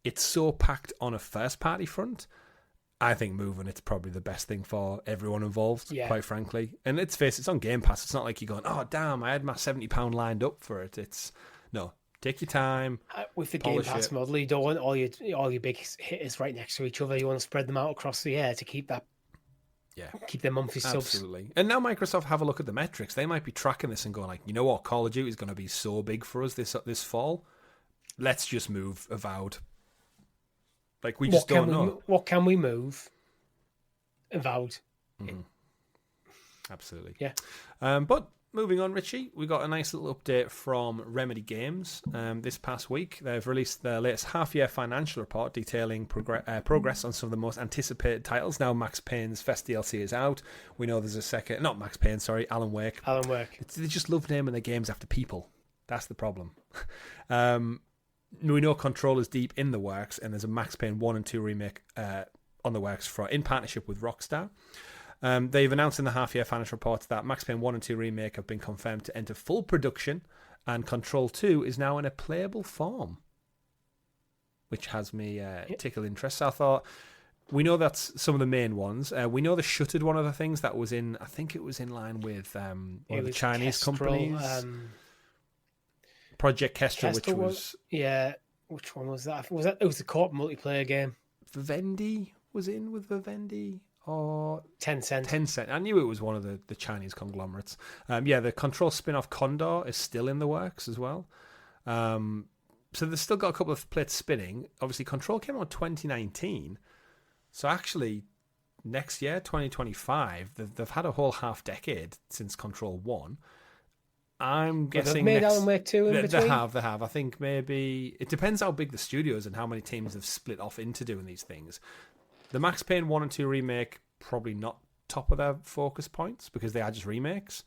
it's so packed on a first-party front, I think moving it's probably the best thing for everyone involved, quite frankly. And let's face it, it's on Game Pass. It's not like you're going, oh, damn, I had my £70 lined up for it. No, take your time. With the Game Pass model, you don't want all your big hitters right next to each other. You want to spread them out across the air to keep that. Yeah, keep their monthly subs. Absolutely. And now Microsoft have a look at the metrics. They might be tracking this and going like, you know what, Call of Duty is going to be so big for us this fall. Let's just move Avowed. Like we just don't know. What can we move? Avowed. Absolutely. Yeah. But moving on, Richie, we got a nice little update from Remedy Games this past week. They've released their latest half-year financial report detailing progress on some of the most anticipated titles. Now Max Payne's Fest DLC is out. We know there's a second... Not Max Payne, sorry, Alan Wake. Alan Wake. They just love naming their games after people. That's the problem. We know Control is deep in the works, and there's a Max Payne 1 and 2 remake on the works in partnership with Rockstar. They've announced in the half-year financial reports that Max Payne 1 and 2 remake have been confirmed to enter full production, and Control 2 is now in a playable form, which has me tickled interest. So I thought, we know that's some of the main ones. We know the Shuttered one of the things that was in, I think it was in line with one of the Chinese companies. Project Kestrel, which was... Yeah, which one was that? It was the co-op multiplayer game. Vivendi was in with Vivendi? or Tencent. Tencent. I knew it was one of the Chinese conglomerates. The Control spin-off Condor is still in the works as well. So they've still got a couple of plates spinning. Obviously, Control came out in 2019. So actually, next year, 2025, they've had a whole half decade since Control 1. I'm guessing they've made Alan Wake 2 in between? They have. I think maybe... It depends how big the studio is and how many teams have split off into doing these things. The Max Payne 1 and 2 remake, probably not top of their focus points because they are just remakes.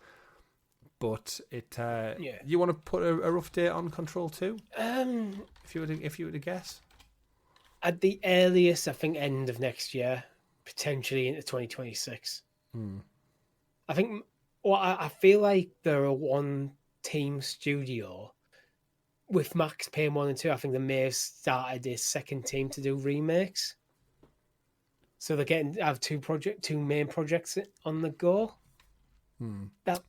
But you want to put a rough date on Control 2? If you were to guess? At the earliest, I think end of next year, potentially into 2026. I think... Well, I feel like they're a one-team studio. With Max Payne 1 and 2, I think they may have started a second team to do remakes. So they're have two main projects on the go. But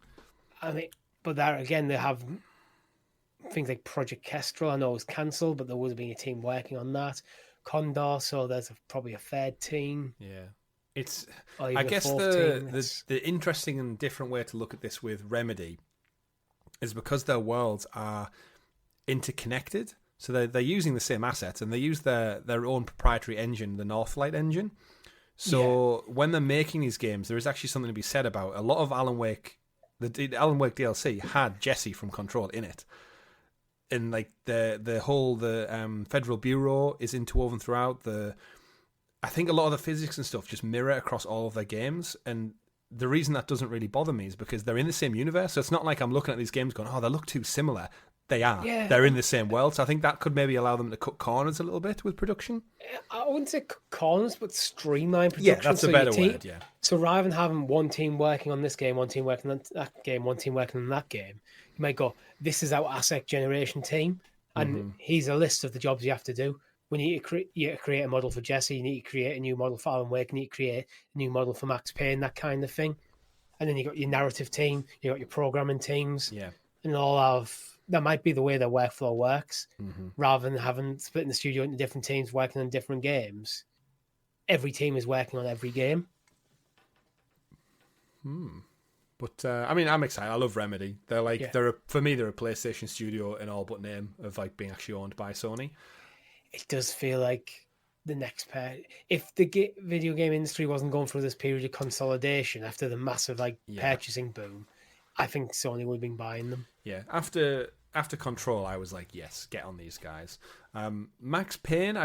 there again, they have things like Project Kestrel. I know it was cancelled, but there would have been a team working on that. Condor, so there's probably a third team. Yeah. I guess the interesting and different way to look at this with Remedy is because their worlds are interconnected. So they're using the same assets and they use their own proprietary engine, the Northlight engine. So when they're making these games, there is actually something to be said about a lot of Alan Wake. The Alan Wake DLC had Jesse from Control in it, and like the Federal Bureau is interwoven throughout. I think a lot of the physics and stuff just mirror across all of their games, and the reason that doesn't really bother me is because they're in the same universe. So it's not like I'm looking at these games going, "Oh, they look too similar." They are. Yeah. They're in the same world. So I think that could maybe allow them to cut corners a little bit with production. I wouldn't say cut corners, but streamline production. Yeah, that's a better word, yeah. So rather than having one team working on this game, one team working on that game, one team working on that game, you might go, this is our asset generation team, and here's a list of the jobs you have to do. We need to create a model for Jesse, you need to create a new model for Alan Wake, you need to create a new model for Max Payne, that kind of thing. And then you got your narrative team, you got your programming teams, and all of... That might be the way their workflow works. Rather than splitting the studio into different teams working on different games, every team is working on every game. But I'm excited. I love Remedy. For me, they're a PlayStation studio in all but name of like being actually owned by Sony. It does feel like the next pair. If the video game industry wasn't going through this period of consolidation after the massive purchasing boom, I think Sony would have been buying them. Yeah, after Control, I was like, yes, get on these guys. Max Payne,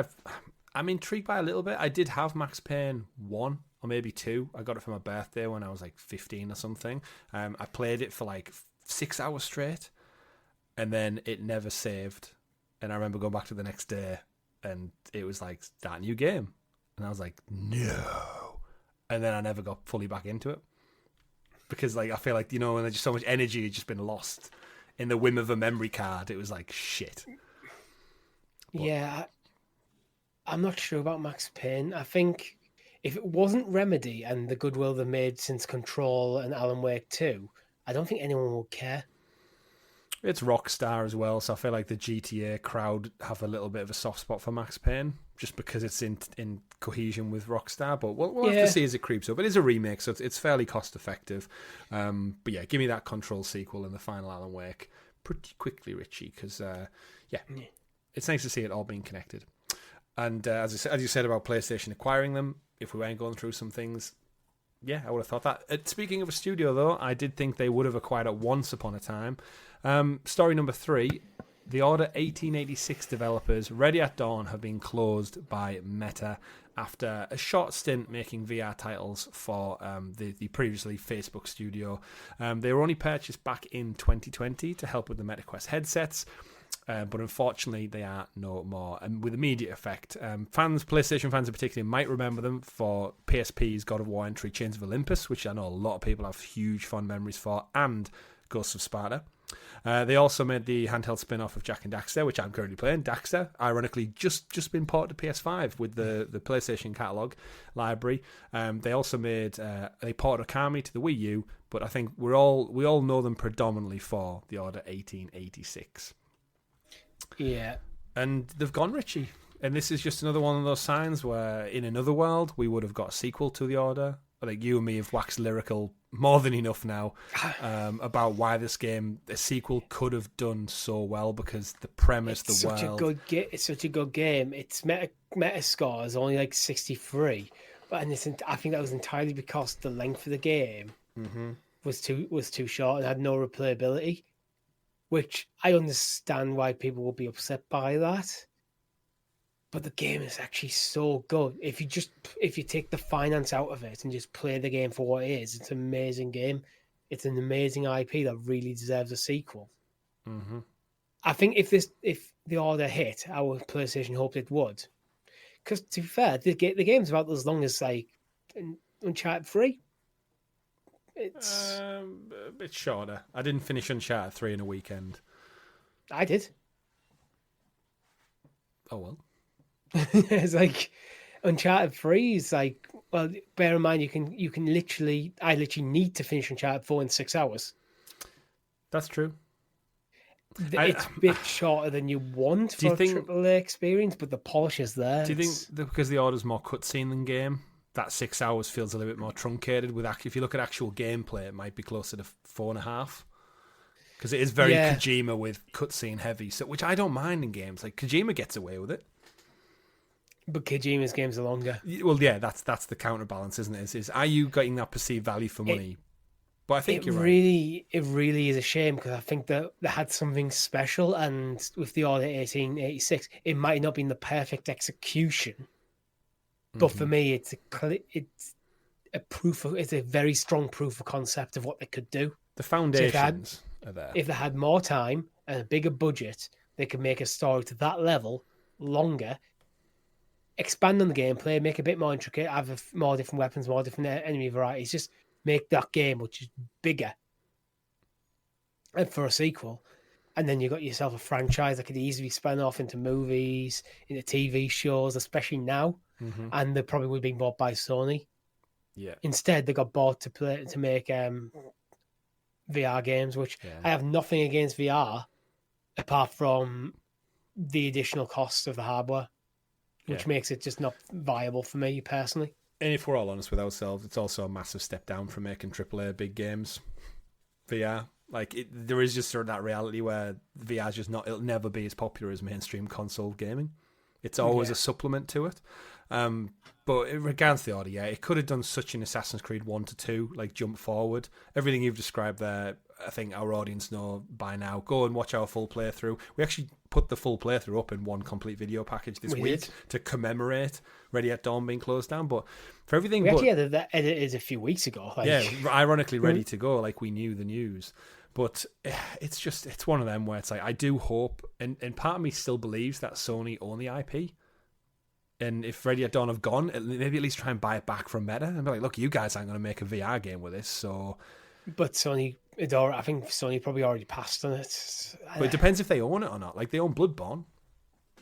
I'm intrigued by a little bit. I did have Max Payne 1 or maybe 2. I got it for my birthday when I was like 15 or something. I played it for like 6 hours straight, and then it never saved. And I remember going back to the next day, and it was like, that new game. And I was like, no. And then I never got fully back into it. Because like I feel like, when there's just so much energy had just been lost in the whim of a memory card, it was like shit. But... Yeah, I'm not sure about Max Payne. I think if it wasn't Remedy and the goodwill they've made since Control and Alan Wake 2, I don't think anyone would care. It's Rockstar as well, so I feel like the GTA crowd have a little bit of a soft spot for Max Payne, just because it's in cohesion with Rockstar. But we'll have to see as it creeps up. It is a remake, so it's fairly cost effective. But yeah, give me that Control sequel and the final Alan Wake pretty quickly, Richie, because it's nice to see it all being connected. And as you said about PlayStation acquiring them, if we weren't going through some things, yeah, I would have thought that. Speaking of a studio, though, I did think they would have acquired it once upon a time. Story number 3, the Order 1886 developers Ready at Dawn have been closed by Meta after a short stint making VR titles for the previously Facebook studio. They were only purchased back in 2020 to help with the MetaQuest headsets, but unfortunately they are no more. And with immediate effect, PlayStation fans in particular, might remember them for PSP's God of War entry Chains of Olympus, which I know a lot of people have huge fond memories for, and Ghosts of Sparta. They also made the handheld spin-off of Jak and Daxter, which I'm currently playing. Daxter, ironically, just been ported to PS5 with the PlayStation catalog library. They also they ported Okami to the Wii U, but I think we all know them predominantly for the Order 1886. Yeah. And they've gone, Richie. And this is just another one of those signs where in another world we would have got a sequel to The Order. I think you and me have waxed lyrical more than enough now about why this game, a sequel, could have done so well because the premise, it's the such world. It's such a good game. Its Metascore is only like 63, but I think that was entirely because the length of the game was too short and had no replayability, which I understand why people will be upset by that. But the game is actually so good. If you take the finance out of it and just play the game for what it is, it's an amazing game. It's an amazing IP that really deserves a sequel. Mm-hmm. I think if the Order hit, our PlayStation hoped it would. Because to be fair, the game's about as long as like Uncharted 3. It's a bit shorter. I didn't finish Uncharted 3 in a weekend. I did. Oh well. It's like Uncharted 3 is like, well, bear in mind you can literally need to finish Uncharted 4 in 6 hours. That's true. It's a bit shorter than you want for a AAA experience, but the polish is there. Do you think because The Order's more cutscene than game, that 6 hours feels a little bit more truncated? If you look at actual gameplay, it might be closer to 4.5. Because it is very Kojima with cutscene heavy, which I don't mind in games. Like Kojima gets away with it. But Kojima's games are longer. Well, yeah, that's the counterbalance, isn't it? Is are you getting that perceived value for money? But I think you're right. It really is a shame because I think that they had something special, and with The Order 1886, it might not be the perfect execution, but for me, it's a very strong proof of concept of what they could do. The foundations are there. If they had more time and a bigger budget, they could make a story to that level longer. Expand on the gameplay, make it a bit more intricate, have more different weapons, more different enemy varieties. Just make that game, which is bigger, and for a sequel. And then you got yourself a franchise that could easily spin off into movies, into TV shows, especially now. Mm-hmm. And they probably would have been bought by Sony. Yeah. Instead, they got bought to make VR games, which I have nothing against VR, apart from the additional cost of the hardware. Which makes it just not viable for me personally. And if we're all honest with ourselves, it's also a massive step down from making AAA big games. VR, there is just sort of that reality where VR is just it'll never be as popular as mainstream console gaming. It's always a supplement to it. But in regards to The Order, it could have done such an Assassin's Creed 1 to 2, like jump forward. Everything you've described there, I think our audience know by now. Go and watch our full playthrough. We actually put the full playthrough up in one complete video package this week to commemorate Ready at Dawn being closed down. But for everything, we actually had that edited a few weeks ago. Ironically ready to go, like we knew the news. But it's one of them where it's like I do hope, and part of me still believes that Sony own the IP. And if Ready at Dawn have gone, maybe at least try and buy it back from Meta and be like, look, you guys aren't going to make a VR game with this, so. But Sony, I think Sony probably already passed on it. But it depends if they own it or not. Like, they own Bloodborne.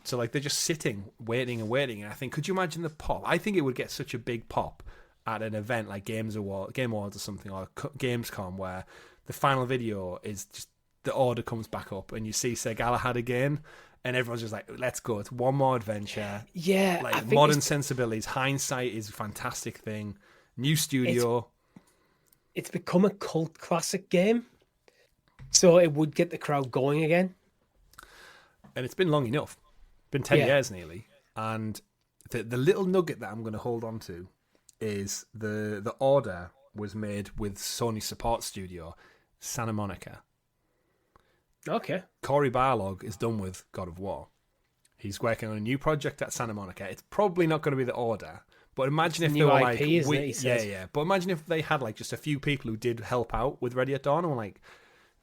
So, they're just sitting, waiting and waiting. And I think, could you imagine the pop? I think it would get such a big pop at an event like Game Awards or something, or Gamescom, where the final video is just the Order comes back up and you see Sir Galahad again. And everyone's just like, let's go. It's one more adventure. Yeah. Like, modern sensibilities. Hindsight is a fantastic thing. New studio. It's become a cult classic game. So it would get the crowd going again. And it's been long enough. Been 10 years nearly. And the little nugget that I'm going to hold on to is the Order was made with Sony support studio, Santa Monica. Okay. Cory Barlog is done with God of War. He's working on a new project at Santa Monica. It's probably not going to be the Order, but imagine if they were like, But imagine if they had like just a few people who did help out with Ready at Dawn and were like,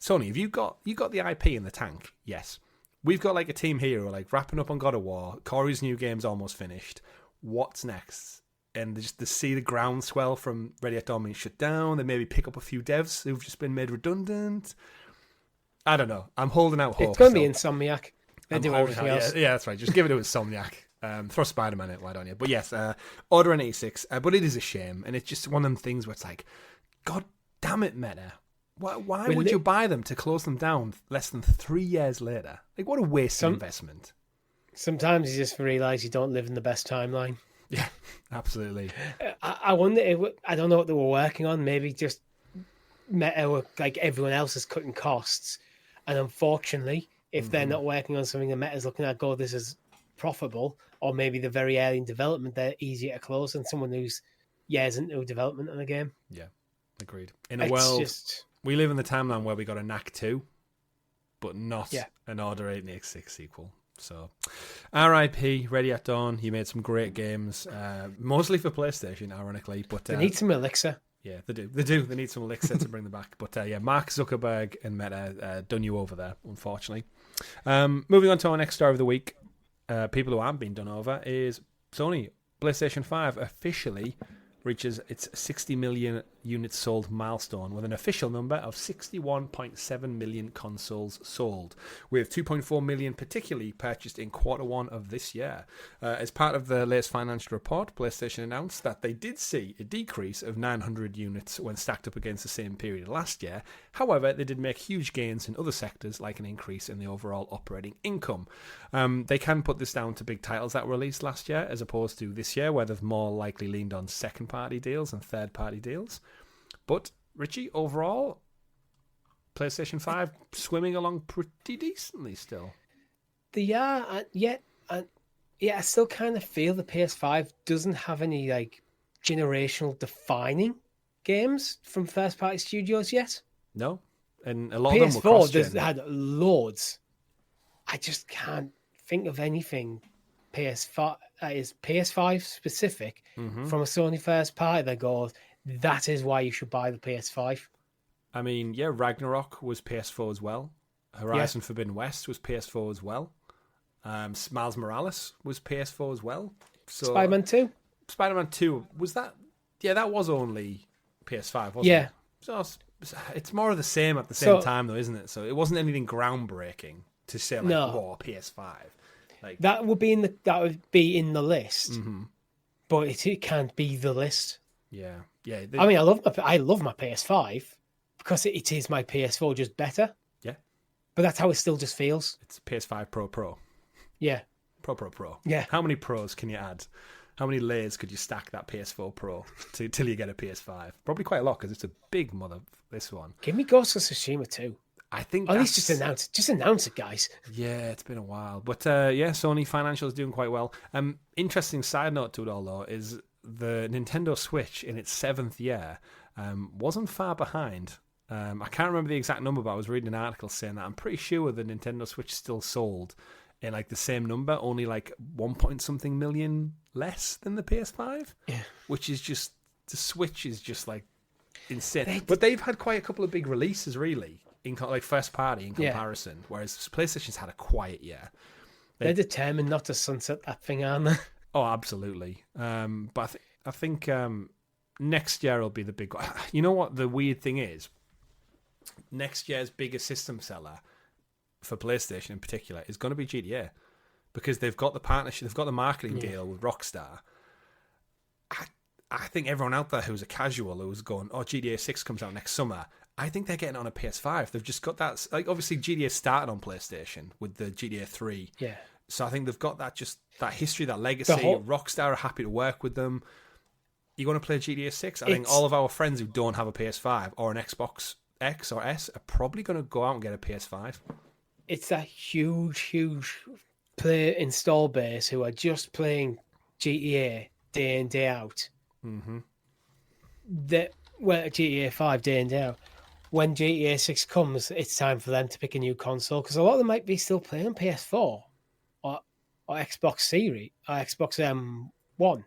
Sony, have you got the IP in the tank? Yes. We've got like a team here who are like wrapping up on God of War. Cory's new game's almost finished. What's next? And just to see the groundswell from Ready at Dawn being shut down, they maybe pick up a few devs who've just been made redundant. I don't know. I'm holding out hope. It's going to be Insomniac. They do everything else. Yeah, that's right. Just give it to Insomniac. Throw Spider-Man in it, why don't you? But yes, Order 86. But it is a shame. And it's just one of them things where it's like, God damn it, Meta. Why would you buy them to close them down less than 3 years later? Like, what a waste of investment. Sometimes you just realise you don't live in the best timeline. Yeah, absolutely. I wonder, I don't know what they were working on. Maybe just Meta were like everyone else is cutting costs. And unfortunately, if they're not working on something that Meta's looking at, this is profitable, or maybe they're very early in development, they're easier to close than someone who's years into development on a game. Yeah, agreed. In a world, we live in the timeline where we got a Knack 2, but not an Order 886 sequel. So, RIP, Ready at Dawn. You made some great games, mostly for PlayStation, ironically. But they need some elixir. Yeah, they do. They need some elixir to bring them back. But Mark Zuckerberg and Meta done you over there, unfortunately. Moving on to our next story of the week. People who aren't being done over is Sony. PlayStation 5 officially reaches its 60 million units sold milestone with an official number of 61.7 million consoles sold, with 2.4 million particularly purchased in Q1 of this year. As part of the latest financial report, PlayStation announced that they did see a decrease of 900 units when stacked up against the same period last year. However, they did make huge gains in other sectors, like an increase in the overall operating income. They can put this down to big titles that were released last year, as opposed to this year, where they've more likely leaned on second-party deals and third-party deals. But, Richie, overall, PlayStation 5 swimming along pretty decently still. They are, I still kind of feel the PS5 doesn't have any like generational defining games from first-party studios yet. No, and a lot PS4 of them were cross-gen. had loads. I just can't think of anything PS5 is PS5 specific from a Sony first party that goes, that is why you should buy the PS5. I mean, yeah, Ragnarok was PS4 as well. Horizon Forbidden West was PS4 as well. Miles Morales was PS4 as well. So Spider-Man 2? Spider-Man 2, was that? Yeah, that was only PS5, wasn't it? So it's more of the same at the same time, though, isn't it? So it wasn't anything groundbreaking to say, like, whoa, PS5. Like, that would be in the list, but it can't be the list. Yeah. I mean, I love my PS5 because it is my PS4, just better. Yeah, but that's how it still just feels. It's PS5 Pro. Yeah, Pro. Yeah. How many Pros can you add? How many layers could you stack that PS4 Pro till you get a PS5? Probably quite a lot because it's a big mother. This one. Give me Ghost of Tsushima too. I think at least just announce it, guys. Yeah, it's been a while, but Sony financials doing quite well. Interesting side note to it all though is the Nintendo Switch in its 7th year wasn't far behind. I can't remember the exact number, but I was reading an article saying that I'm pretty sure the Nintendo Switch still sold in like the same number, only like 1 million less than the PS5. Yeah, which is just the Switch is just like insane. But they've had quite a couple of big releases, really. In like first party in comparison, whereas PlayStation's had a quiet year. They're determined not to sunset that thing, aren't they? Oh, absolutely. But I think next year will be the big one. You know what the weird thing is? Next year's biggest system seller for PlayStation in particular is going to be GTA, because they've got the partnership, they've got the marketing deal with Rockstar. I think everyone out there who's a casual who's going, oh, GTA 6 comes out next summer, I think they're getting on a PS5. They've just got that, like, obviously GTA started on PlayStation with the GTA 3. Yeah. So I think they've got that history, that legacy. Rockstar are happy to work with them. You want to play GTA 6? I think all of our friends who don't have a PS5 or an Xbox X or S are probably going to go out and get a PS5. It's that huge player install base who are just playing GTA day in, day out. Mm-hmm. GTA 5 day in, day out. When GTA 6 comes, it's time for them to pick a new console, because a lot of them might be still playing PS4 or Xbox Series or Xbox One.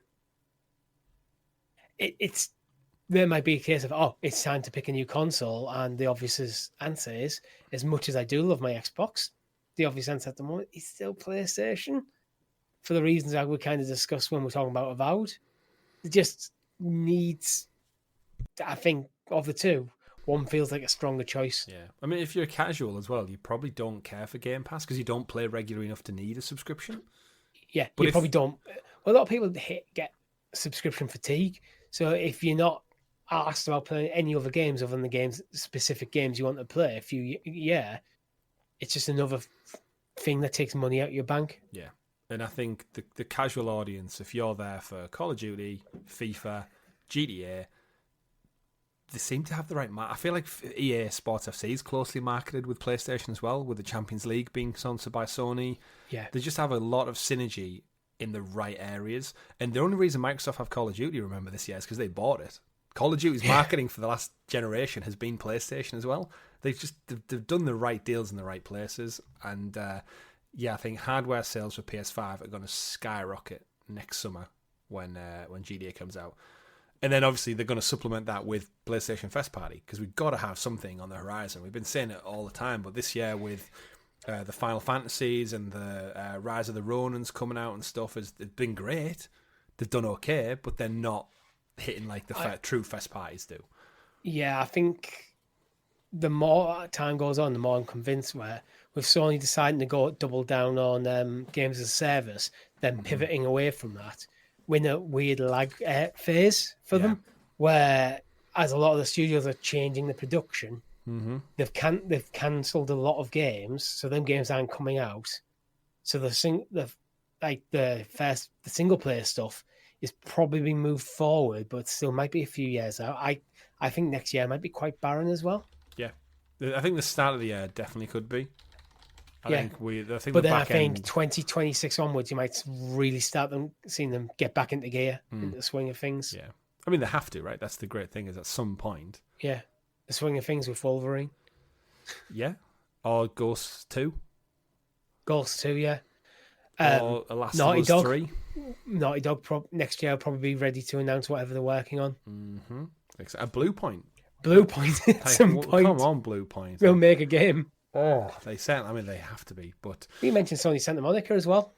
There might be a case of, it's time to pick a new console, and the obvious answer is, as much as I do love my Xbox, the obvious answer at the moment is still PlayStation, for the reasons I would kind of discuss when we're talking about Avowed. It just needs, I think, of the two, one feels like a stronger choice. Yeah. I mean, if you're a casual as well, you probably don't care for Game Pass because you don't play regularly enough to need a subscription. Yeah, but you probably don't. Well, a lot of people get subscription fatigue. So if you're not asked about playing any other games other than the specific games you want to play, it's just another thing that takes money out of your bank. Yeah. And I think the casual audience, if you're there for Call of Duty, FIFA, GTA, they seem to have the right I feel like EA Sports FC is closely marketed with PlayStation as well, with the Champions League being sponsored by Sony. Yeah. They just have a lot of synergy in the right areas. And the only reason Microsoft have Call of Duty, remember, this year is because they bought it. Call of Duty's marketing for the last generation has been PlayStation as well. They've done the right deals in the right places. And I think hardware sales for PS5 are going to skyrocket next summer when GTA comes out. And then obviously they're going to supplement that with PlayStation First Party, because we've got to have something on the horizon. We've been saying it all the time, but this year with the Final Fantasies and the Rise of the Ronins coming out and stuff, it's been great. They've done okay, but they're not hitting like the true First Parties do. Yeah, I think the more time goes on, the more I'm convinced with Sony deciding to go double down on games as a service, then pivoting away from that. We're in a weird lag phase for them, where as a lot of the studios are changing the production, they've cancelled a lot of games, so them games aren't coming out. So the single player stuff is probably being moved forward, but still might be a few years out. I think next year might be quite barren as well. Yeah, I think the start of the year definitely could be. I think but then I think 2026 onwards, you might really start seeing them get back into gear, into the swing of things. Yeah, I mean they have to, right? That's the great thing, is at some point. Yeah, the swing of things with Wolverine. Yeah, or Ghosts 2. Ghosts 2, yeah. Or Last of Us 3. Naughty Dog next year will probably be ready to announce whatever they're working on. A Blue Point. Blue Point at some point. Come on, Blue Point. We'll make a game. Oh, they have to be. But you mentioned Sony Santa Monica as well.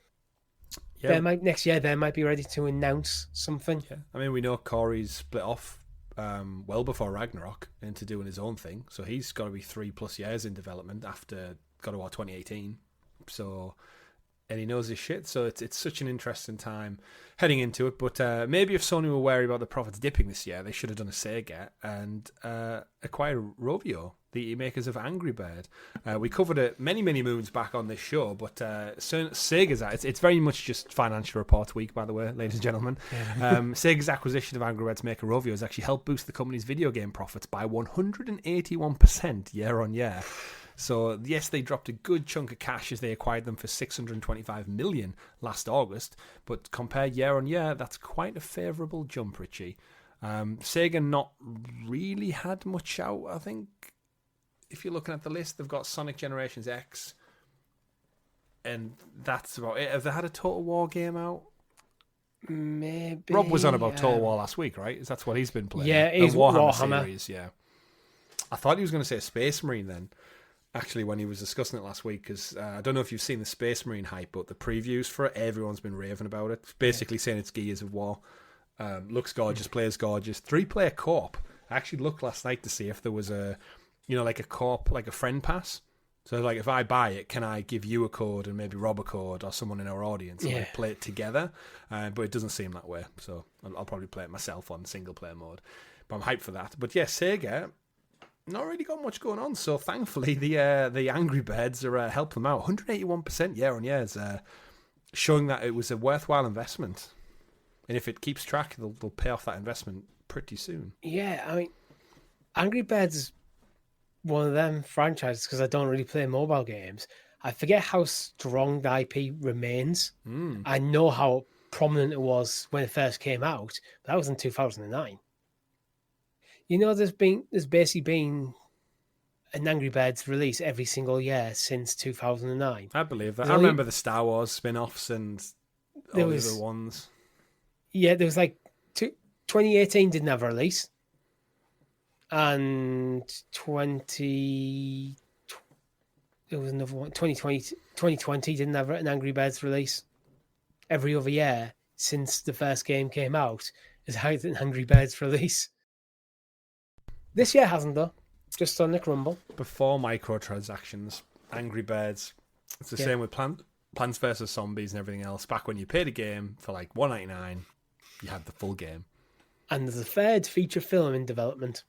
Yeah, next year they might be ready to announce something. Yeah, I mean we know Corey's split off well before Ragnarok into doing his own thing, so he's got to be 3+ years in development after God of War 2018. So, and he knows his shit. So it's such an interesting time heading into it. But maybe if Sony were wary about the profits dipping this year, they should have done a SEGA and acquired Rovio, the makers of Angry Bird. We covered it many moons back on this show, but Sega's it's very much just financial reports week, by the way, ladies and gentlemen. Sega's acquisition of Angry Bird's maker Rovio has actually helped boost the company's video game profits by 181% year on year. So yes, they dropped a good chunk of cash as they acquired them for $625 million last August, but compared year on year, that's quite a favourable jump, Richie. Sega not really had much out, I think. If you're looking at the list, they've got Sonic Generations X, and that's about it. Have they had a Total War game out? Maybe. Rob was on about Total War last week, right? That's what he's been playing. Yeah, he's Warhammer series, yeah. I thought he was going to say Space Marine then, actually, when he was discussing it last week, because I don't know if you've seen the Space Marine hype, but the previews for it, everyone's been raving about it. Basically saying it's Gears of War. Looks gorgeous, plays gorgeous. 3-player co-op. I actually looked last night to see if there was a co-op, like a friend pass. So, like, if I buy it, can I give you a code and maybe Rob a code or someone in our audience and like, play it together? But it doesn't seem that way. So I'll probably play it myself on single-player mode. But I'm hyped for that. But yeah, Sega, not really got much going on. So thankfully, the Angry Birds are helping them out. 181% year on year is showing that it was a worthwhile investment. And if it keeps track, they'll pay off that investment pretty soon. Yeah, I mean, Angry Birds is one of them franchises, because I don't really play mobile games. I forget how strong the IP remains. I know how prominent it was when it first came out, but that was in 2009. You know, there's basically been an Angry Birds release every single year since 2009. I believe that. I remember the Star Wars spin-offs and all the other ones. Yeah, there was like 2018 didn't have a release. And there was another one. 2020 didn't have an Angry Birds release. Every other year since the first game came out has had an Angry Birds release. This year hasn't, though. Just Sonic Rumble. Before microtransactions, Angry Birds. It's the same with Plants vs. Zombies and everything else. Back when you paid a game for like $1.99, you had the full game. And there's a third feature film in development.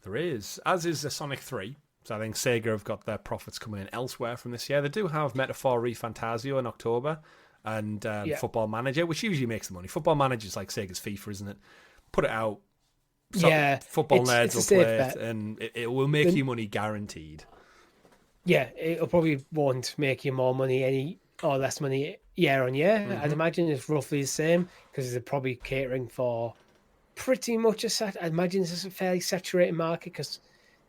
There is, as is the Sonic 3. So I think Sega have got their profits coming in elsewhere from this year. They do have Metaphor ReFantasio in October. and Football Manager, which usually makes the money. Football Manager is like Sega's FIFA, isn't it? Put it out. Football nerds will play it, and it will make you money guaranteed. Yeah, it probably won't make you more money or less money year on year. Mm-hmm. I'd imagine it's roughly the same because they're probably catering for pretty much I'd imagine it's a fairly saturated market because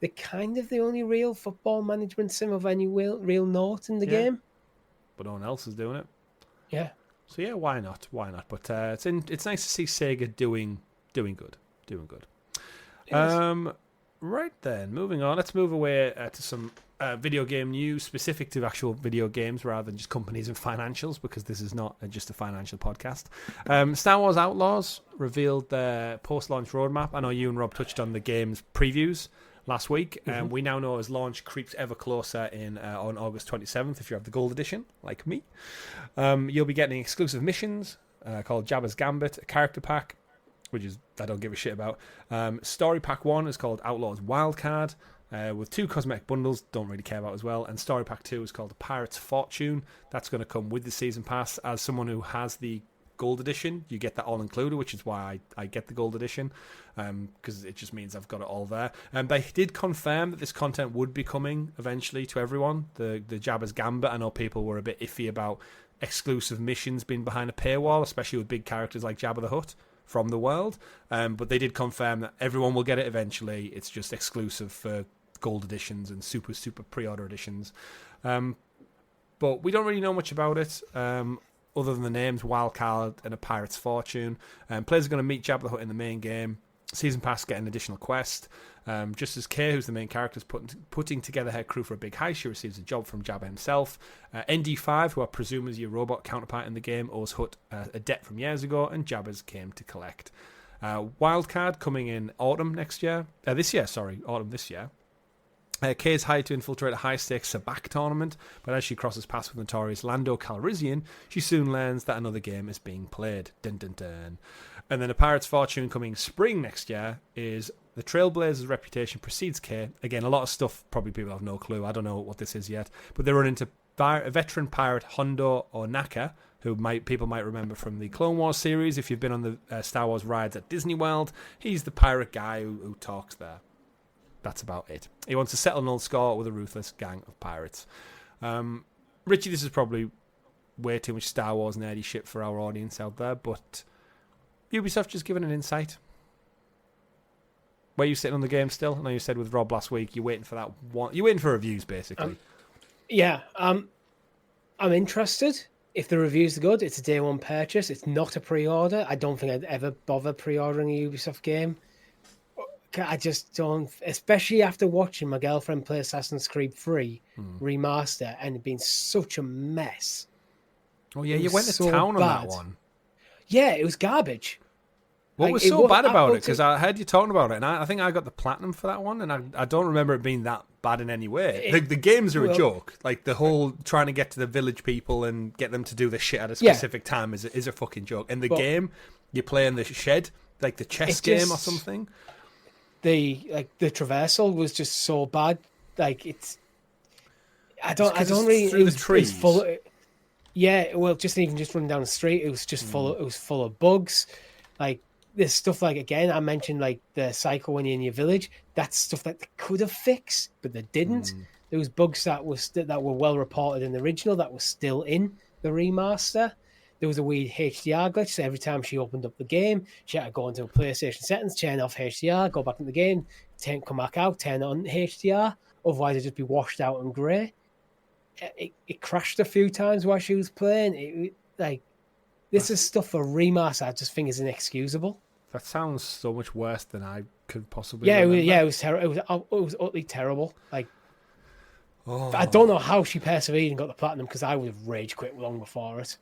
they're kind of the only real football management sim of any real note in the game. But no one else is doing it. Yeah. So yeah, why not? Why not? But it's nice to see Sega doing good. Right then, moving on. Let's move away to some video game news specific to actual video games rather than just companies and financials, because this is not just a financial podcast. Star Wars Outlaws revealed their post-launch roadmap. I know you and Rob touched on the game's previews last week. We now know as launch creeps ever closer on August 27th, if you have the Gold Edition, like me. You'll be getting exclusive missions called Jabba's Gambit, a character pack, which is I don't give a shit about. Story Pack 1 is called Outlaws Wildcard, with 2 cosmetic bundles, don't really care about as well. And Story Pack 2 is called The Pirate's Fortune. That's going to come with the Season Pass. As someone who has the Gold Edition, you get that all included, which is why I get the Gold Edition, because it just means I've got it all there. And they did confirm that this content would be coming eventually to everyone. The Jabba's Gambit, I know people were a bit iffy about exclusive missions being behind a paywall, especially with big characters like Jabba the Hutt from the world, but they did confirm that everyone will get it eventually. It's just exclusive for Gold Editions and super pre-order editions, but we don't really know much about it other than the names Wildcard and A Pirate's Fortune. Players are going to meet Jabba the Hutt in the main game. Season Pass get an additional quest. Just as Kay, who's the main character, is putting together her crew for a big heist, she receives a job from Jabba himself. ND5, who I presume is your robot counterpart in the game, owes Hutt a debt from years ago, and Jabba's came to collect. Wildcard coming in autumn this year. Kay is hired to infiltrate a high-stakes sabacc tournament, but as she crosses paths with notorious Lando Calrissian, she soon learns that another game is being played. Dun dun dun. And then A Pirate's Fortune coming spring next year is the Trailblazer's reputation precedes Kay. Again, a lot of stuff, probably people have no clue. I don't know what this is yet. But they run into a veteran pirate, Hondo Ohnaka, who people might remember from the Clone Wars series. If you've been on the Star Wars rides at Disney World, he's the pirate guy who talks there. That's about it. He wants to settle an old score with a ruthless gang of pirates. Richie, this is probably way too much Star Wars nerdy shit for our audience out there, but Ubisoft just given an insight. Where are you sitting on the game still? I know you said with Rob last week you're waiting for that one. You're waiting for reviews, basically. I'm interested. If the reviews are good, it's a day one purchase. It's not a pre-order. I don't think I'd ever bother pre-ordering a Ubisoft game. I just don't, especially after watching my girlfriend play Assassin's Creed 3 remaster and it being such a mess. Oh yeah, you went to town on that one. Yeah, it was garbage. What was so bad about it? Because I heard you talking about it, and I think I got the platinum for that one, and I don't remember it being that bad in any way. The games are a joke. Like the whole trying to get to the village people and get them to do the shit at a specific time is a fucking joke. And the game you play in the shed, like the chess game or something. The traversal was just so bad. Like it's, I don't really. Through the trees. It's full of, just running down the street, it was just full of bugs. Like there's stuff like, again, I mentioned like the cycle when you're in your village. That's stuff that they could have fixed, but they didn't. There was bugs that were well reported in the original that were still in the remaster. There was a weird HDR glitch, so every time she opened up the game, she had to go into a PlayStation settings, turn off HDR, go back in the game, come back out, turn on HDR. Otherwise, it'd just be washed out and grey. It crashed a few times while she was playing. This is stuff for remaster. I just think is inexcusable. That sounds so much worse than I could possibly. Remember. It was terrible. It was utterly terrible. Like, I don't know how she persevered and got the platinum because I would have rage quit long before it.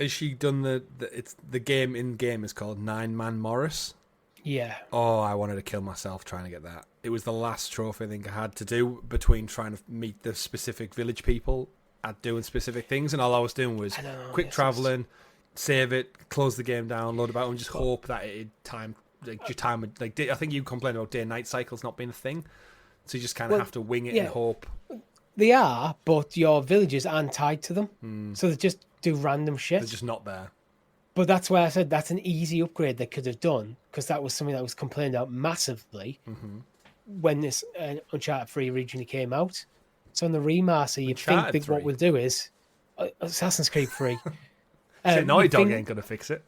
Has she done the game in game is called 9 Man Morris? Yeah. Oh, I wanted to kill myself trying to get that. It was the last trophy I think I had to do between trying to meet the specific village people at doing specific things, and all I was doing was quick traveling, save it, close the game down, load about, and just hope that it time your time would, like, I think you complained about day and night cycles not being a thing, so you just kind of have to wing it and hope. They are, but your villages aren't tied to them, so they're just do random shit. They're just not there. But that's why I said that's an easy upgrade they could have done, because that was something that was complained out massively when this Uncharted 3 originally came out. So in the remaster, you'd think that what we'll do is Assassin's Creed 3. Naughty Dog ain't going to fix it.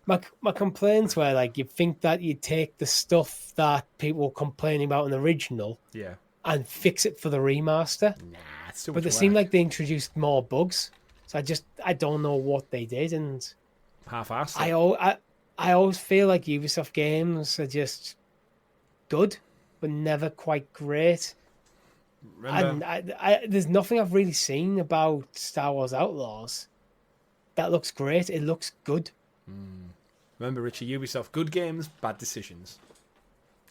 My complaints were like, you'd think that you'd take the stuff that people were complaining about in the original and fix it for the remaster. Nah, it's too much But it seemed like they introduced more bugs. So I don't know what they did, and half-assed. I always feel like Ubisoft games are just good, but never quite great. Remember, And there's nothing I've really seen about Star Wars Outlaws that looks great. It looks good. Remember, Richie, Ubisoft, good games, bad decisions,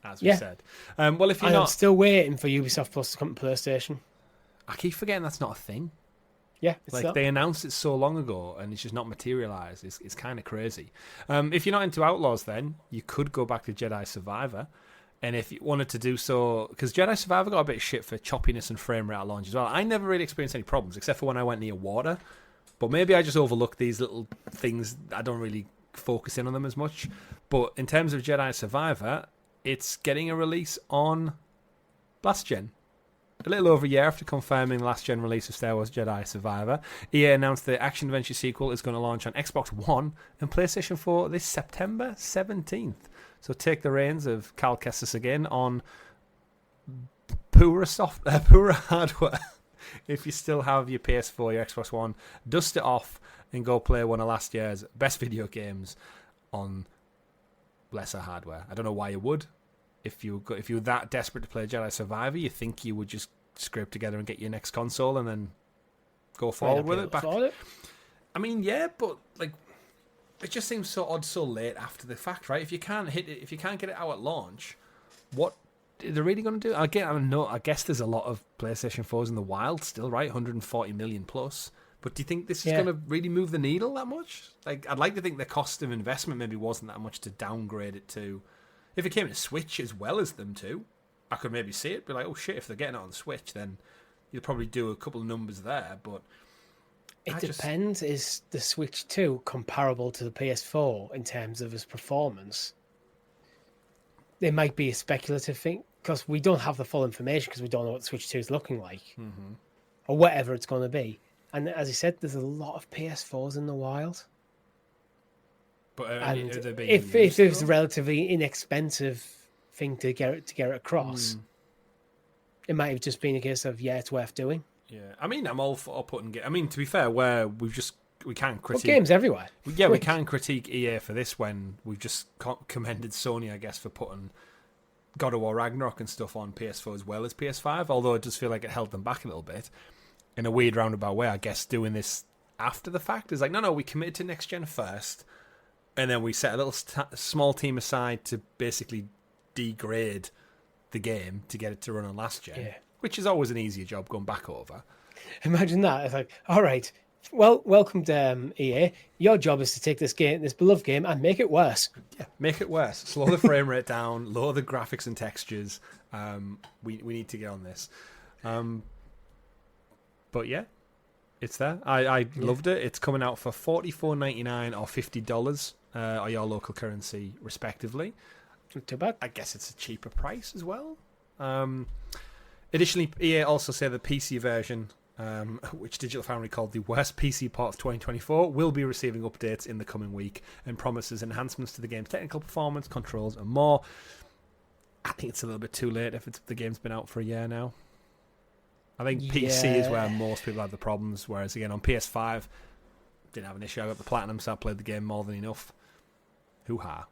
as we said. Well, if you're I'm not... still waiting for Ubisoft Plus to come to PlayStation. I keep forgetting that's not a thing. Yeah, they announced it so long ago and it's just not materialised. It's kind of crazy. If you're not into Outlaws, then you could go back to Jedi Survivor. And if you wanted to do so, because Jedi Survivor got a bit of shit for choppiness and frame rate at launch as well. I never really experienced any problems, except for when I went near water. But maybe I just overlook these little things. I don't really focus in on them as much. But in terms of Jedi Survivor, it's getting a release on last gen. A little over a year after confirming the last gen release of Star Wars Jedi Survivor, EA announced the action-adventure sequel is going to launch on Xbox One and PlayStation 4 this September 17th. So take the reins of Cal Kestis again on poorer hardware. If you still have your PS4, your Xbox One, dust it off and go play one of last year's best video games on lesser hardware. I don't know why you would. If you were that desperate to play Jedi Survivor, you think you would just scrape together and get your next console and then go forward with it. I mean, yeah, but like, it just seems so odd, so late after the fact, right? If you can't hit it, if you can't get it out at launch, what are they really going to do? Again, I don't know. I guess there's a lot of PlayStation 4s in the wild still, right? 140 million plus. But do you think this is going to really move the needle that much? Like, I'd like to think the cost of investment maybe wasn't that much to downgrade it to. If it came to Switch as well as them two, I could maybe see it. Be like, oh shit, if they're getting it on Switch, then you'd probably do a couple of numbers there. But it depends. Is the Switch 2 comparable to the PS4 in terms of its performance? There might be a speculative thing, because we don't have the full information, because we don't know what the Switch 2 is looking like, or whatever it's going to be. And as I said, there's a lot of PS4s in the wild. But if it was a relatively inexpensive thing to get it across, it might have just been a case of it's worth doing. Yeah, I mean, I'm all for putting. I mean, to be fair, we can't critique games everywhere. Yeah, we can critique EA for this when we've just commended Sony, I guess, for putting God of War Ragnarok and stuff on PS4 as well as PS5. Although it does feel like it held them back a little bit in a weird roundabout way. I guess doing this after the fact is like, no, we committed to next gen first. And then we set a little small team aside to basically degrade the game to get it to run on last gen, which is always an easier job going back over. Imagine that. It's like, all right, well, welcome to EA. Your job is to take this beloved game, and make it worse. Yeah, make it worse. Slow the frame rate down, lower the graphics and textures. We need to get on this. But yeah, it's there. I loved it. It's coming out for $44.99 or $50 or your local currency, respectively. Not too bad. I guess it's a cheaper price as well. Additionally, EA also say the PC version, which Digital Foundry called the worst PC port of 2024, will be receiving updates in the coming week and promises enhancements to the game's technical performance, controls, and more. I think it's a little bit too late if the game's been out for a year now. I think PC is where most people have the problems, whereas again on PS5, didn't have an issue. I got the platinum, so I played the game more than enough. Hoo-ha.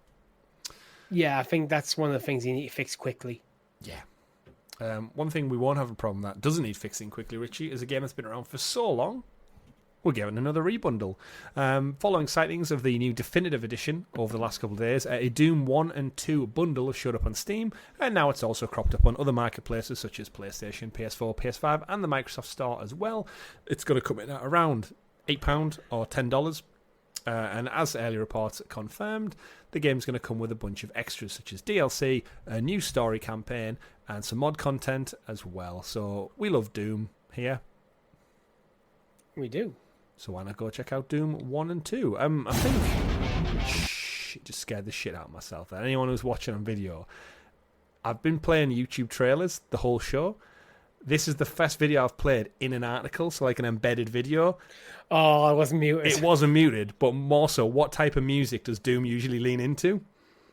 Yeah, I think that's one of the things you need to fix quickly. Yeah. One thing we won't have a problem that doesn't need fixing quickly, Richie, is a game that's been around for so long. We're giving another rebundle. Following sightings of the new Definitive Edition over the last couple of days, a Doom 1 and 2 bundle has showed up on Steam, and now it's also cropped up on other marketplaces such as PlayStation, PS4, PS5, and the Microsoft Store as well. It's going to come in at around £8 or $10. And as early reports confirmed, the game's going to come with a bunch of extras such as DLC, a new story campaign, and some mod content as well. So we love Doom here. We do. So why not go check out Doom 1 and 2? I think... just scared the shit out of myself. And anyone who's watching on video, I've been playing YouTube trailers the whole show. This is the first video I've played in an article, so like an embedded video. Oh, I wasn't muted. It wasn't muted, but more so, what type of music does Doom usually lean into?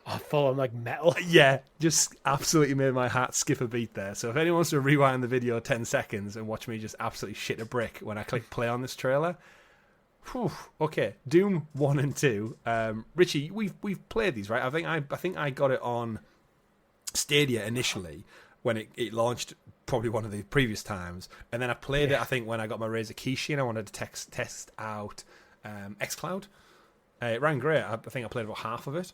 Oh, full on like metal. Yeah, just absolutely made my heart skip a beat there. So if anyone wants to rewind the video 10 seconds and watch me just absolutely shit a brick when I click play on this trailer... Whew. Okay, Doom 1 and 2. Richie, we've played these, right? I think I got it on Stadia initially when it launched, probably one of the previous times, and then I played it. I think when I got my Razer Kishi and I wanted to test out xCloud. It ran great. I think I played about half of it.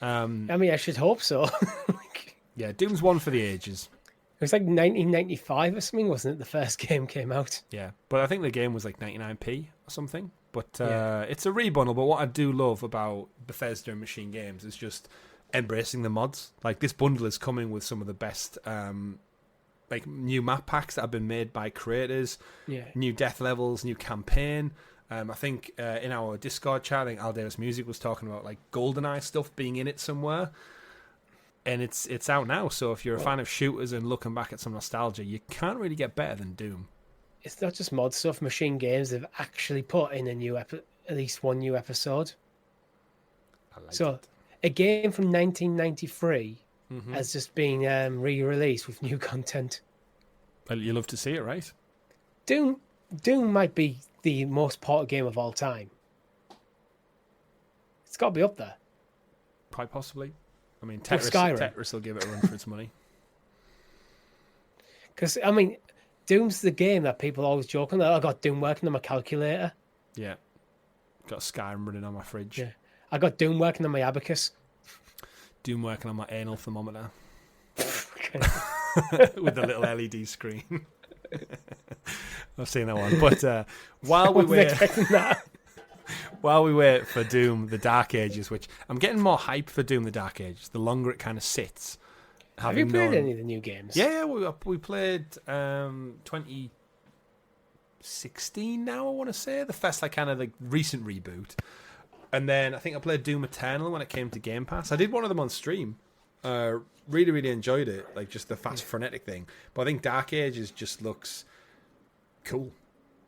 I mean, I should hope so. Yeah, Doom's one for the ages. It was like 1995 or something, wasn't it? The first game came out. Yeah, but I think the game was like 99p or something. But it's a rebundle. But what I do love about Bethesda and Machine Games is just embracing the mods. Like, this bundle is coming with some of the best like new map packs that have been made by creators, new death levels, new campaign. I think in our Discord chat, I think Aldeus Music was talking about like GoldenEye stuff being in it somewhere. And it's out now, so if you're a fan of shooters and looking back at some nostalgia, you can't really get better than Doom. It's not just mod stuff. Machine Games have actually put in a new at least one new episode. I like so it. A game from 1993 has just been re-released with new content. Well, you love to see it, right? Doom might be the most ported game of all time. It's got to be up there. Quite possibly. I mean, Tetris will give it a run for its money. Because, I mean, Doom's the game that people always joke on. I got Doom working on my calculator. Yeah. Got Skyrim running on my fridge. Yeah. I got Doom working on my abacus. Doom working on my anal thermometer. With the little LED screen. I've seen that one. But while we were expecting that. While we wait for Doom The Dark Ages, which I'm getting more hype for Doom The Dark Ages, the longer it kind of sits. Have you played any of the new games? Yeah, we played 2016 now, I want to say. The first, like, kind of the recent reboot. And then I think I played Doom Eternal when it came to Game Pass. I did one of them on stream. Really, really enjoyed it. Like, just the fast, frenetic thing. But I think Dark Ages just looks cool.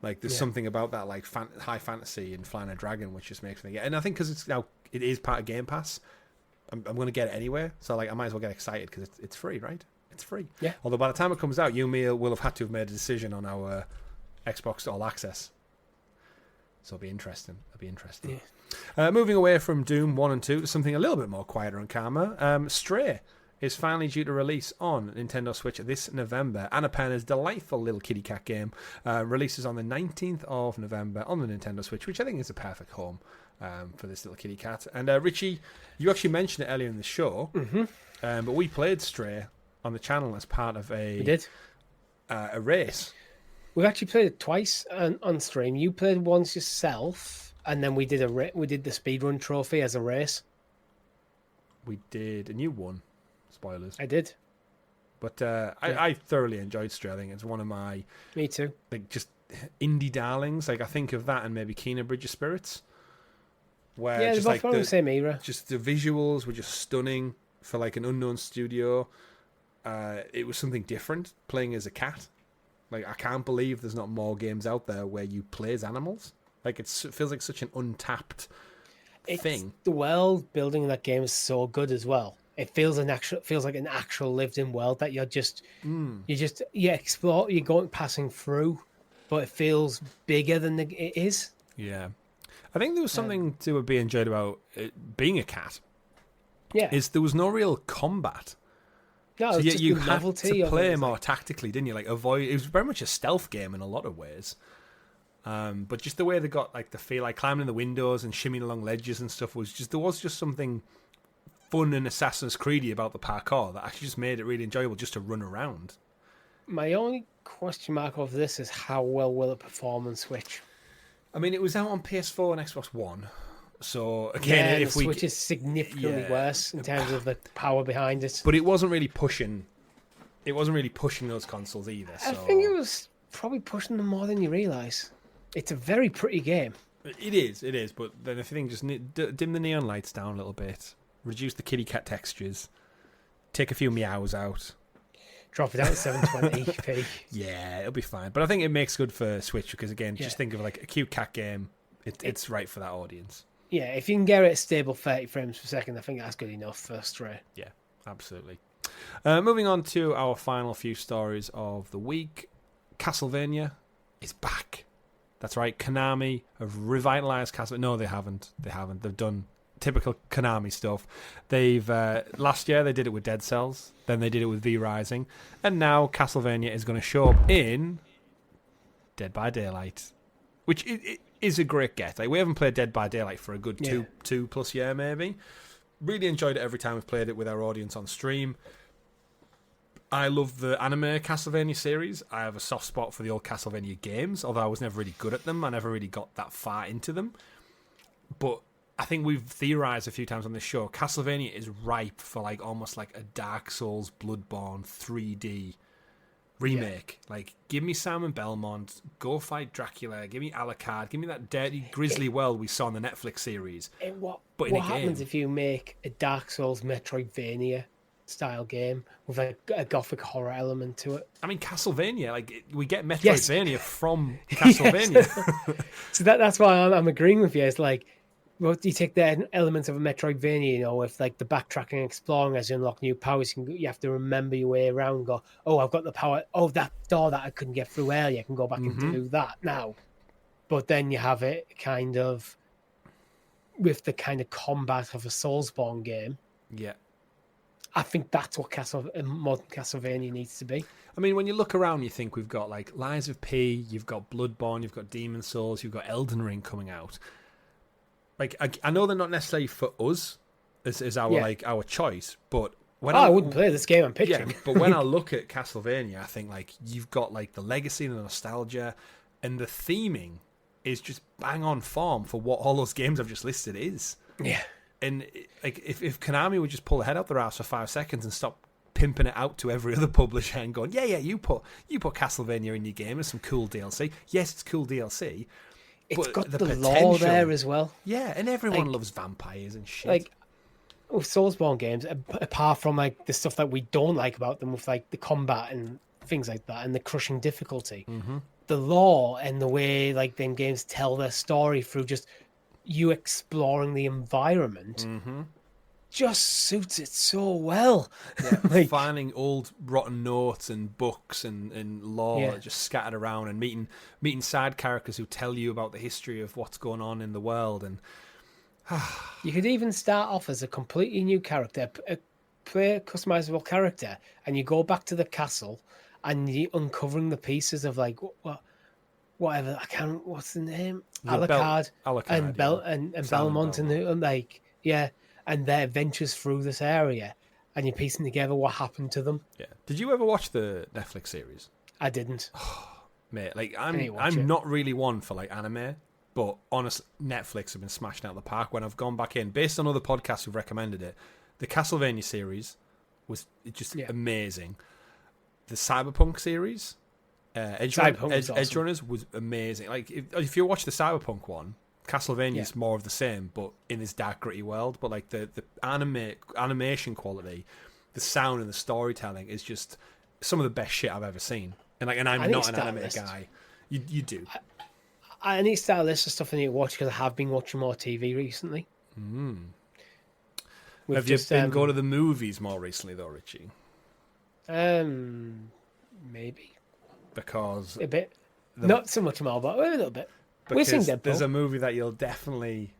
Like, there's something about that, like, high fantasy and flying a dragon, which just makes me get. And I think because it is part of Game Pass, I'm going to get it anyway. So, like, I might as well get excited because it's free, right? It's free. Yeah. Although by the time it comes out, you and me will have had to have made a decision on our Xbox All Access. So it'll be interesting. Yeah. Moving away from Doom 1 and 2 to something a little bit more quieter and calmer, Stray is finally due to release on Nintendo Switch this November. Annapenna's delightful little kitty cat game releases on the 19th of November on the Nintendo Switch, which I think is a perfect home for this little kitty cat. And Richie, you actually mentioned it earlier in the show, but we played Stray on the channel as part of a race. We've actually played it twice on stream. You played once yourself, and then we did the speedrun trophy as a race. We did, and you won. Spoilers. I did. But I thoroughly enjoyed Stray. I think it's one of my... Me too. Like, just indie darlings. Like, I think of that and maybe Kena Bridge of Spirits. Where they're just both like from the same era. Just the visuals were just stunning for like an unknown studio. It was something different, playing as a cat. Like, I can't believe there's not more games out there where you play as animals. Like, it feels like such an untapped thing. The world building in that game is so good as well. It feels like an actual lived-in world that you explore, you're passing through, but it feels bigger than it is. Yeah, I think there was something to be enjoyed about it being a cat. Yeah, is there was no real combat. No, so you had to play more tactically, didn't you? Like avoid. It was very much a stealth game in a lot of ways. But just the way they got like the feel, like climbing in the windows and shimmying along ledges and stuff there was just something fun and Assassin's Creedy about the parkour that actually just made it really enjoyable just to run around. My only question mark of this is how well will it perform on Switch? I mean, it was out on PS4 and Xbox One, so again, if Switch is significantly worse in terms of the power behind it. But it wasn't really pushing. It wasn't really pushing those consoles either. So. I think it was probably pushing them more than you realise. It's a very pretty game. It is. But then if you think, just dim the neon lights down a little bit, reduce the kitty cat textures, take a few meows out. Drop it down to 720p. Yeah, it'll be fine. But I think it makes good for Switch because, again, just think of like a cute cat game. It's right for that audience. Yeah, if you can get it a stable 30 frames per second, I think that's good enough for Stray. Yeah, absolutely. Moving on to our final few stories of the week. Castlevania is back. That's right. Konami have revitalized Castlevania. No, they haven't. They've done typical Konami stuff. They've last year they did it with Dead Cells, then they did it with V Rising, and now Castlevania is going to show up in Dead by Daylight, which is a great get. Like, we haven't played Dead by Daylight for a good two plus year maybe. Really enjoyed it every time we've played it with our audience on stream. I love the anime Castlevania series. I have a soft spot for the old Castlevania games, although I was never really good at them. I never really got that far into them. But I think we've theorized a few times on this show, Castlevania is ripe for like almost like a Dark Souls, Bloodborne 3D remake. Yeah. Like, give me Simon Belmont, go fight Dracula, give me Alucard, give me that dirty, grisly world we saw in the Netflix series. What happens if you make a Dark Souls Metroidvania style game with a gothic horror element to it? I mean, Castlevania, like, we get Metroidvania from Castlevania. So that's why I'm agreeing with you. It's like, well, you take the elements of a Metroidvania, you know, with like the backtracking and exploring as you unlock new powers, you have to remember your way around and go, oh, I've got the power. Oh, that door that I couldn't get through earlier, I can go back and do that now. But then you have it kind of with the kind of combat of a Soulsborne game. Yeah. I think that's what modern Castlevania needs to be. I mean, when you look around, you think we've got like Lies of P, you've got Bloodborne, you've got Demon Souls, you've got Elden Ring coming out. Like, I know they're not necessarily for us as our choice, but when I wouldn't play this game I'm pitching. Yeah, but when I look at Castlevania, I think like you've got like the legacy and the nostalgia, and the theming is just bang on form for what all those games I've just listed is. Yeah. And like if Konami would just pull their head up their ass for 5 seconds and stop pimping it out to every other publisher and going, yeah, you put Castlevania in your game, there's some cool DLC. Yes, it's cool DLC. It's got the lore there as well. Yeah, and everyone loves vampires and shit. Like, with Soulsborne games, apart from like the stuff that we don't like about them, with like the combat and things like that, and the crushing difficulty, the lore and the way like them games tell their story through just you exploring the environment just suits it so well. Yeah, like, finding old rotten notes and books and lore just scattered around, and meeting side characters who tell you about the history of what's going on in the world. And you could even start off as a completely new character, play a customizable character, and you go back to the castle and you're uncovering the pieces of like whatever, what's the name? Alucard and Belmont and like, and their adventures through this area, and you're piecing together what happened to them. Yeah. Did you ever watch the Netflix series? I didn't. Mate, like I'm not really one for like anime, but honestly, Netflix have been smashing out of the park when I've gone back in. Based on other podcasts who've recommended it, the Castlevania series was just amazing. The Cyberpunk series, Edge Runners was amazing. Like if you watch the Cyberpunk one, Castlevania is more of the same, but in this dark, gritty world. But like the animation quality, the sound and the storytelling is just some of the best shit I've ever seen. And like, I'm not an anime guy. You do. I need to start a list of stuff I need to watch because I have been watching more TV recently. Have you been going to the movies more recently, though, Richie? Maybe. Because a bit, not so much more, but a little bit. We've seen Deadpool. There's a movie that you'll definitely,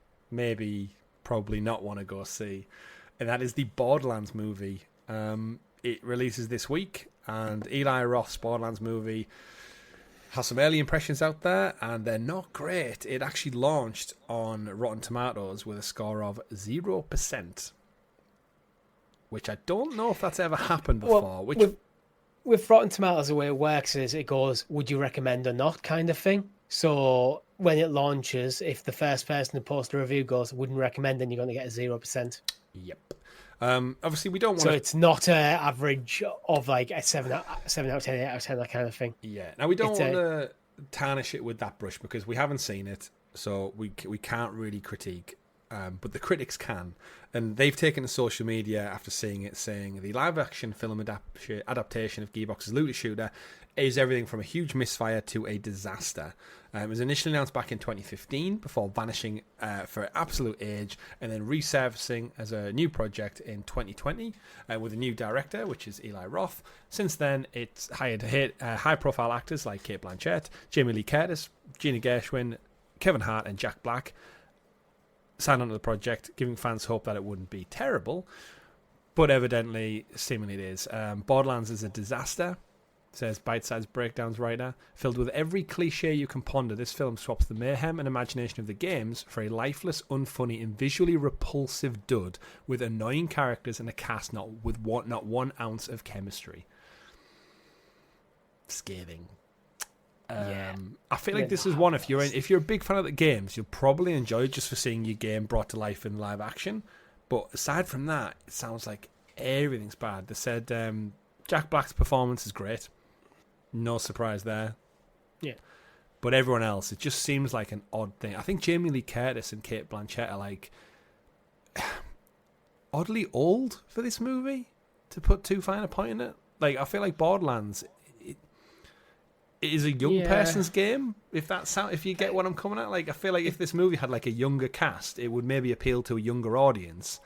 probably not want to go see, and that is the Borderlands movie. It releases this week, and Eli Roth's Borderlands movie has some early impressions out there, and they're not great. It actually launched on Rotten Tomatoes with a score of 0%, which I don't know if that's ever happened before. With Rotten Tomatoes, the way it works is it goes, would you recommend or not kind of thing. So when it launches, if the first person to post a review goes, wouldn't recommend, then you're going to get a 0%. Yep. Obviously, we don't want So it's not an average of like a 7 out of 10, 8 out of 10, that kind of thing. Yeah. Now, we don't want to tarnish it with that brush because we haven't seen it, so we can't really critique. But the critics can, and they've taken to social media after seeing it, saying the live-action film adaptation of Gearbox's looter shooter is everything from a huge misfire to a disaster. It was initially announced back in 2015 before vanishing for absolute age and then resurfacing as a new project in 2020 with a new director, which is Eli Roth. Since then, it's hired high-profile actors like Cate Blanchett, Jamie Lee Curtis, Gina Gershwin, Kevin Hart, and Jack Black. Signed onto the project, giving fans hope that it wouldn't be terrible, but evidently, seemingly it is. Borderlands is a disaster, says Bite-Sized Breakdowns writer. Filled with every cliche you can ponder, this film swaps the mayhem and imagination of the games for a lifeless, unfunny, and visually repulsive dud with annoying characters and a cast not 1 ounce of chemistry. Scathing. I feel like this is one, if you're a big fan of the games, you'll probably enjoy it just for seeing your game brought to life in live action. But aside from that, it sounds like everything's bad. They said Jack Black's performance is great. No surprise there. Yeah. But everyone else, it just seems like an odd thing. I think Jamie Lee Curtis and Cate Blanchett are like oddly old for this movie, to put too fine a point in it. Like, I feel like Borderlands... It is a young person's game, if you get what I'm coming at. Like, I feel like if this movie had like a younger cast, it would maybe appeal to a younger audience.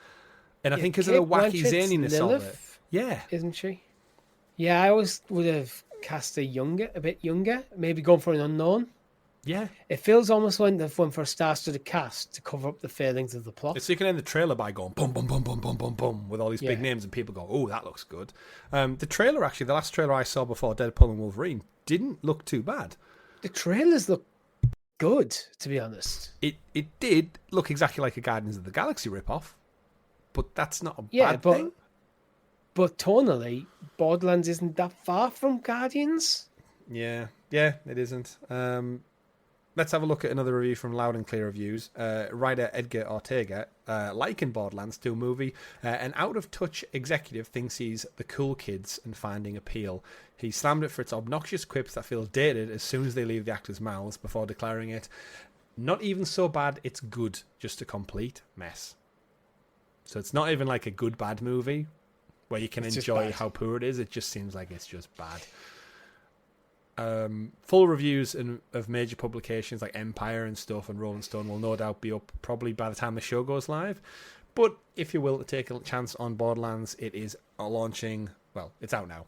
And I think because of the wacky zaniness of it, isn't she? Yeah, I always would have cast a bit younger, maybe gone for an unknown. Yeah, it feels almost like they've went for a star-studded cast to cover up the failings of the plot. So you can end the trailer by going boom, boom, boom, boom, boom, boom, boom with all these big names, and people go, "Oh, that looks good." The trailer, actually, the last trailer I saw before Deadpool and Wolverine didn't look too bad. The trailers look good, to be honest. It did look exactly like a Guardians of the Galaxy ripoff, but that's not a bad thing. But tonally, Borderlands isn't that far from Guardians. Yeah, it isn't. Let's have a look at another review from Loud and Clear Reviews. Writer Edgar Ortega, liking Borderlands to a movie, an out-of-touch executive thinks he's the cool kids and finding appeal. He slammed it for its obnoxious quips that feel dated as soon as they leave the actors' mouths before declaring it, "Not even so bad, it's good, just a complete mess." So it's not even like a good bad movie where you can enjoy how poor it is. It just seems like it's just bad. Full reviews of major publications like Empire and stuff and Rolling Stone will no doubt be up probably by the time the show goes live. But if you're willing to take a chance on Borderlands, it is launching. Well, it's out now.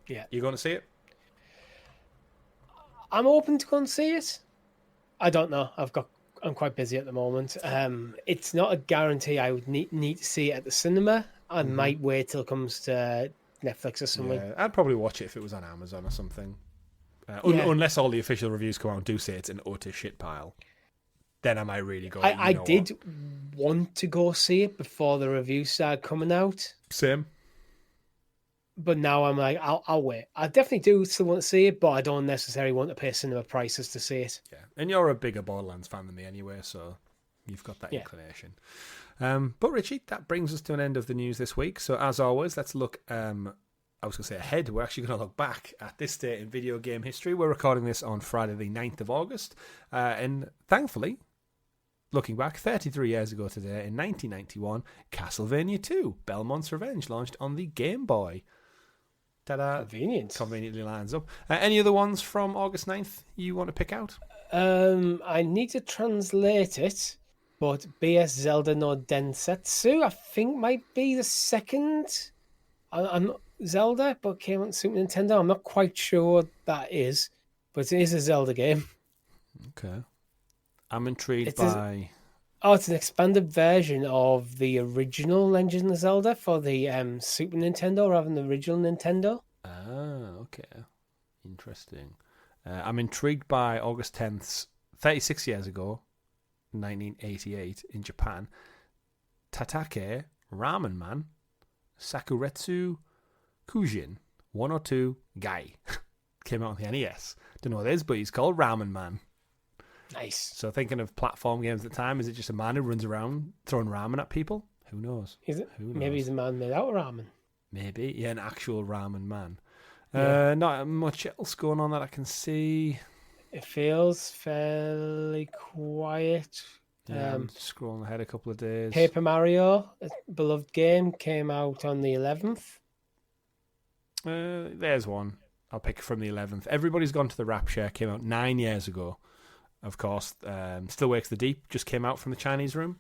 Yeah, you going to see it? I'm open to go and see it. I don't know. I'm quite busy at the moment. It's not a guarantee I would need to see it at the cinema. I might wait till it comes to Netflix or something. Yeah, I'd probably watch it if it was on Amazon or something. Unless all the official reviews come out and do say it's an utter shit pile. Then I might really go. I did want to go see it before the reviews started coming out. Same. But now I'm like, I'll wait. I definitely do still want to see it, but I don't necessarily want to pay cinema prices to see it. Yeah, and you're a bigger Borderlands fan than me anyway, so you've got that inclination. But Richie, that brings us to an end of the news this week. So as always, let's look, I was going to say ahead. We're actually going to look back at this day in video game history. We're recording this on Friday the 9th of August. And thankfully, looking back 33 years ago today, in 1991, Castlevania 2, Belmont's Revenge, launched on the Game Boy. Ta-da. Conveniently lines up. Any other ones from August 9th you want to pick out? I need to translate it, but BS Zelda no Densetsu, I think, might be the second. I'm not Zelda, but came on Super Nintendo. I'm not quite sure what that is, but it is a Zelda game. Okay. I'm intrigued by... It's an expanded version of the original Legend of Zelda for the Super Nintendo rather than the original Nintendo. Ah, okay. Interesting. I'm intrigued by August 10th, 36 years ago, 1988, in Japan. Tatake Ramen Man Sakuretsu Kujin 102 Gai came out on the NES. Don't know what it is, but he's called Ramen Man. Nice. So thinking of platform games at the time, is it just a man who runs around throwing ramen at people? Who knows? Is it? Maybe he's a man made out of ramen. Maybe. Yeah, an actual ramen man. Yeah. Not much else going on that I can see. It feels fairly quiet. Yeah, I'm scrolling ahead a couple of days. Paper Mario, a beloved game, came out on the 11th. There's one. I'll pick from the 11th. Everybody's Gone to the Rapture came out 9 years ago. Of course, Still Wakes the Deep just came out from the Chinese room.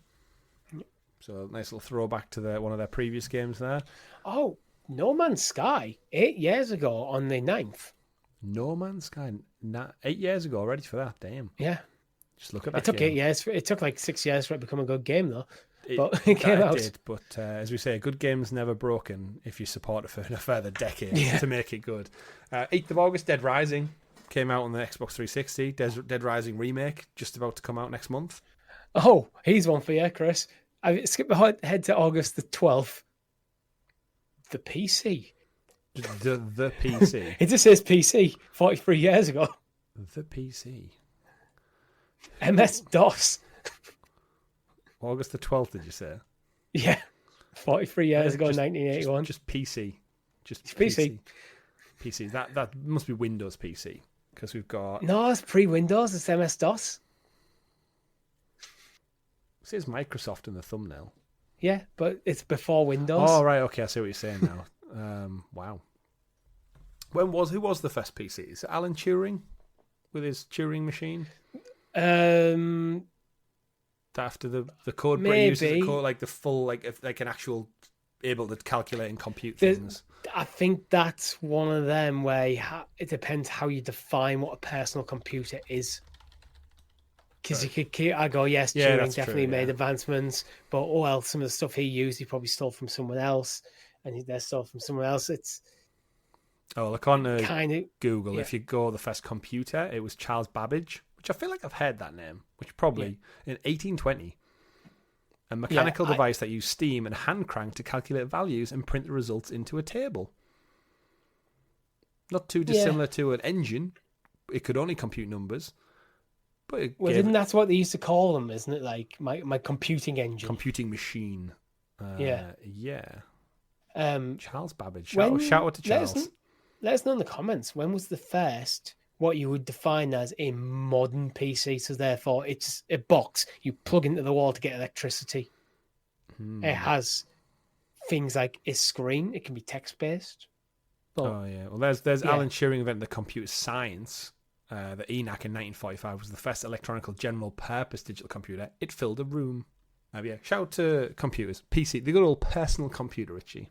So nice little throwback to one of their previous games there. Oh, No Man's Sky, 8 years ago on the 9th. No Man's Sky, 8 years ago already for that. Damn. Yeah. Just look at that. It took game. 8 years. It took like 6 years for it to become a good game, though. But it came out. Did, but as we say, a good game's never broken if you support it for a further decade to make it good. 8th of August, Dead Rising came out on the Xbox 360. Dead Rising Remake just about to come out next month. Oh, here's one for you, Chris. I skipped ahead to August the 12th. The PC. The PC. It just says PC 43 years ago. The PC. MS-DOS. August the 12th, did you say? Yeah. 43 years ago, 1981. Just PC. Just PC. PC. That must be Windows PC. Because we've got... No, it's pre-Windows. It's MS-DOS. It says Microsoft in the thumbnail. Yeah, but it's before Windows. Oh, right. Okay, I see what you're saying now. Wow. Who was the first PC? Is it Alan Turing with his Turing machine? After the code brain uses the code, like the full, like an actual able to calculate and compute things. I think that's one of them where it depends how you define what a personal computer is. Because you could yes, Turing definitely made advancements, but some of the stuff he used, he probably stole from someone else, and they're stole from someone else. It's look on Google. Yeah. If you go the first computer, it was Charles Babbage, which I feel like I've heard that name, which probably in 1820. A mechanical device that used steam and hand crank to calculate values and print the results into a table. Not too dissimilar to an engine. It could only compute numbers. But that's what they used to call them, isn't it? Like my computing engine. Computing machine. Yeah. Charles Babbage. Shout out to Charles. Let us know in the comments, when was the first what you would define as a modern PC? So therefore it's a box you plug into the wall to get electricity. It has things like a screen. It can be text-based. Well, there's Alan Turing invented the computer science. The ENIAC in 1945 was the first electronic general-purpose digital computer. It filled a room. Shout out to computers. PC, the good old personal computer, Richie.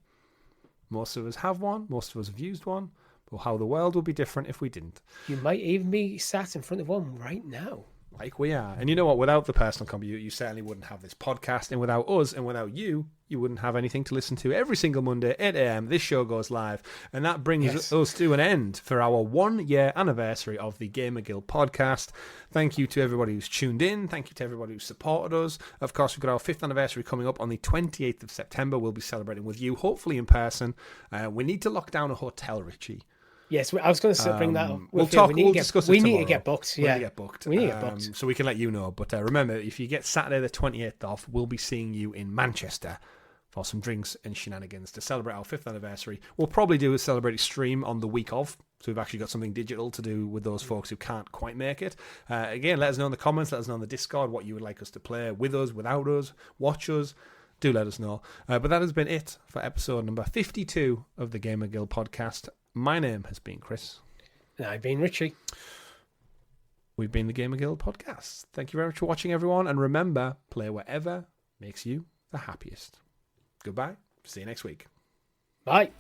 Most of us have one. Most of us have used one. But how the world would be different if we didn't. You might even be sat in front of one right now. Like we are. And you know what? Without the personal computer, you certainly wouldn't have this podcast. And without us and without you, you wouldn't have anything to listen to. Every single Monday, 8 a.m, this show goes live. And that brings us to an end for our 1 year anniversary of the GamerGuild Podcast. Thank you to everybody who's tuned in. Thank you to everybody who's supported us. Of course, we've got our 5th anniversary coming up on the 28th of September. We'll be celebrating with you, hopefully in person. We need to lock down a hotel, Richie. Yes, I was going to bring that up. We'll discuss it tomorrow. We need to get booked. We need to get booked. So we can let you know. But remember, if you get Saturday the 28th off, we'll be seeing you in Manchester for some drinks and shenanigans to celebrate our 5th anniversary. We'll probably do a celebratory stream on the week of. So we've actually got something digital to do with those folks who can't quite make it. Again, let us know in the comments. Let us know on the Discord what you would like us to play with us, without us, watch us. Do let us know. But that has been it for episode number 52 of the GamerGuild Podcast. My name has been Chris. And I've been Richie. We've been the GamerGuild Podcast. Thank you very much for watching, everyone. And remember, play whatever makes you the happiest. Goodbye. See you next week. Bye.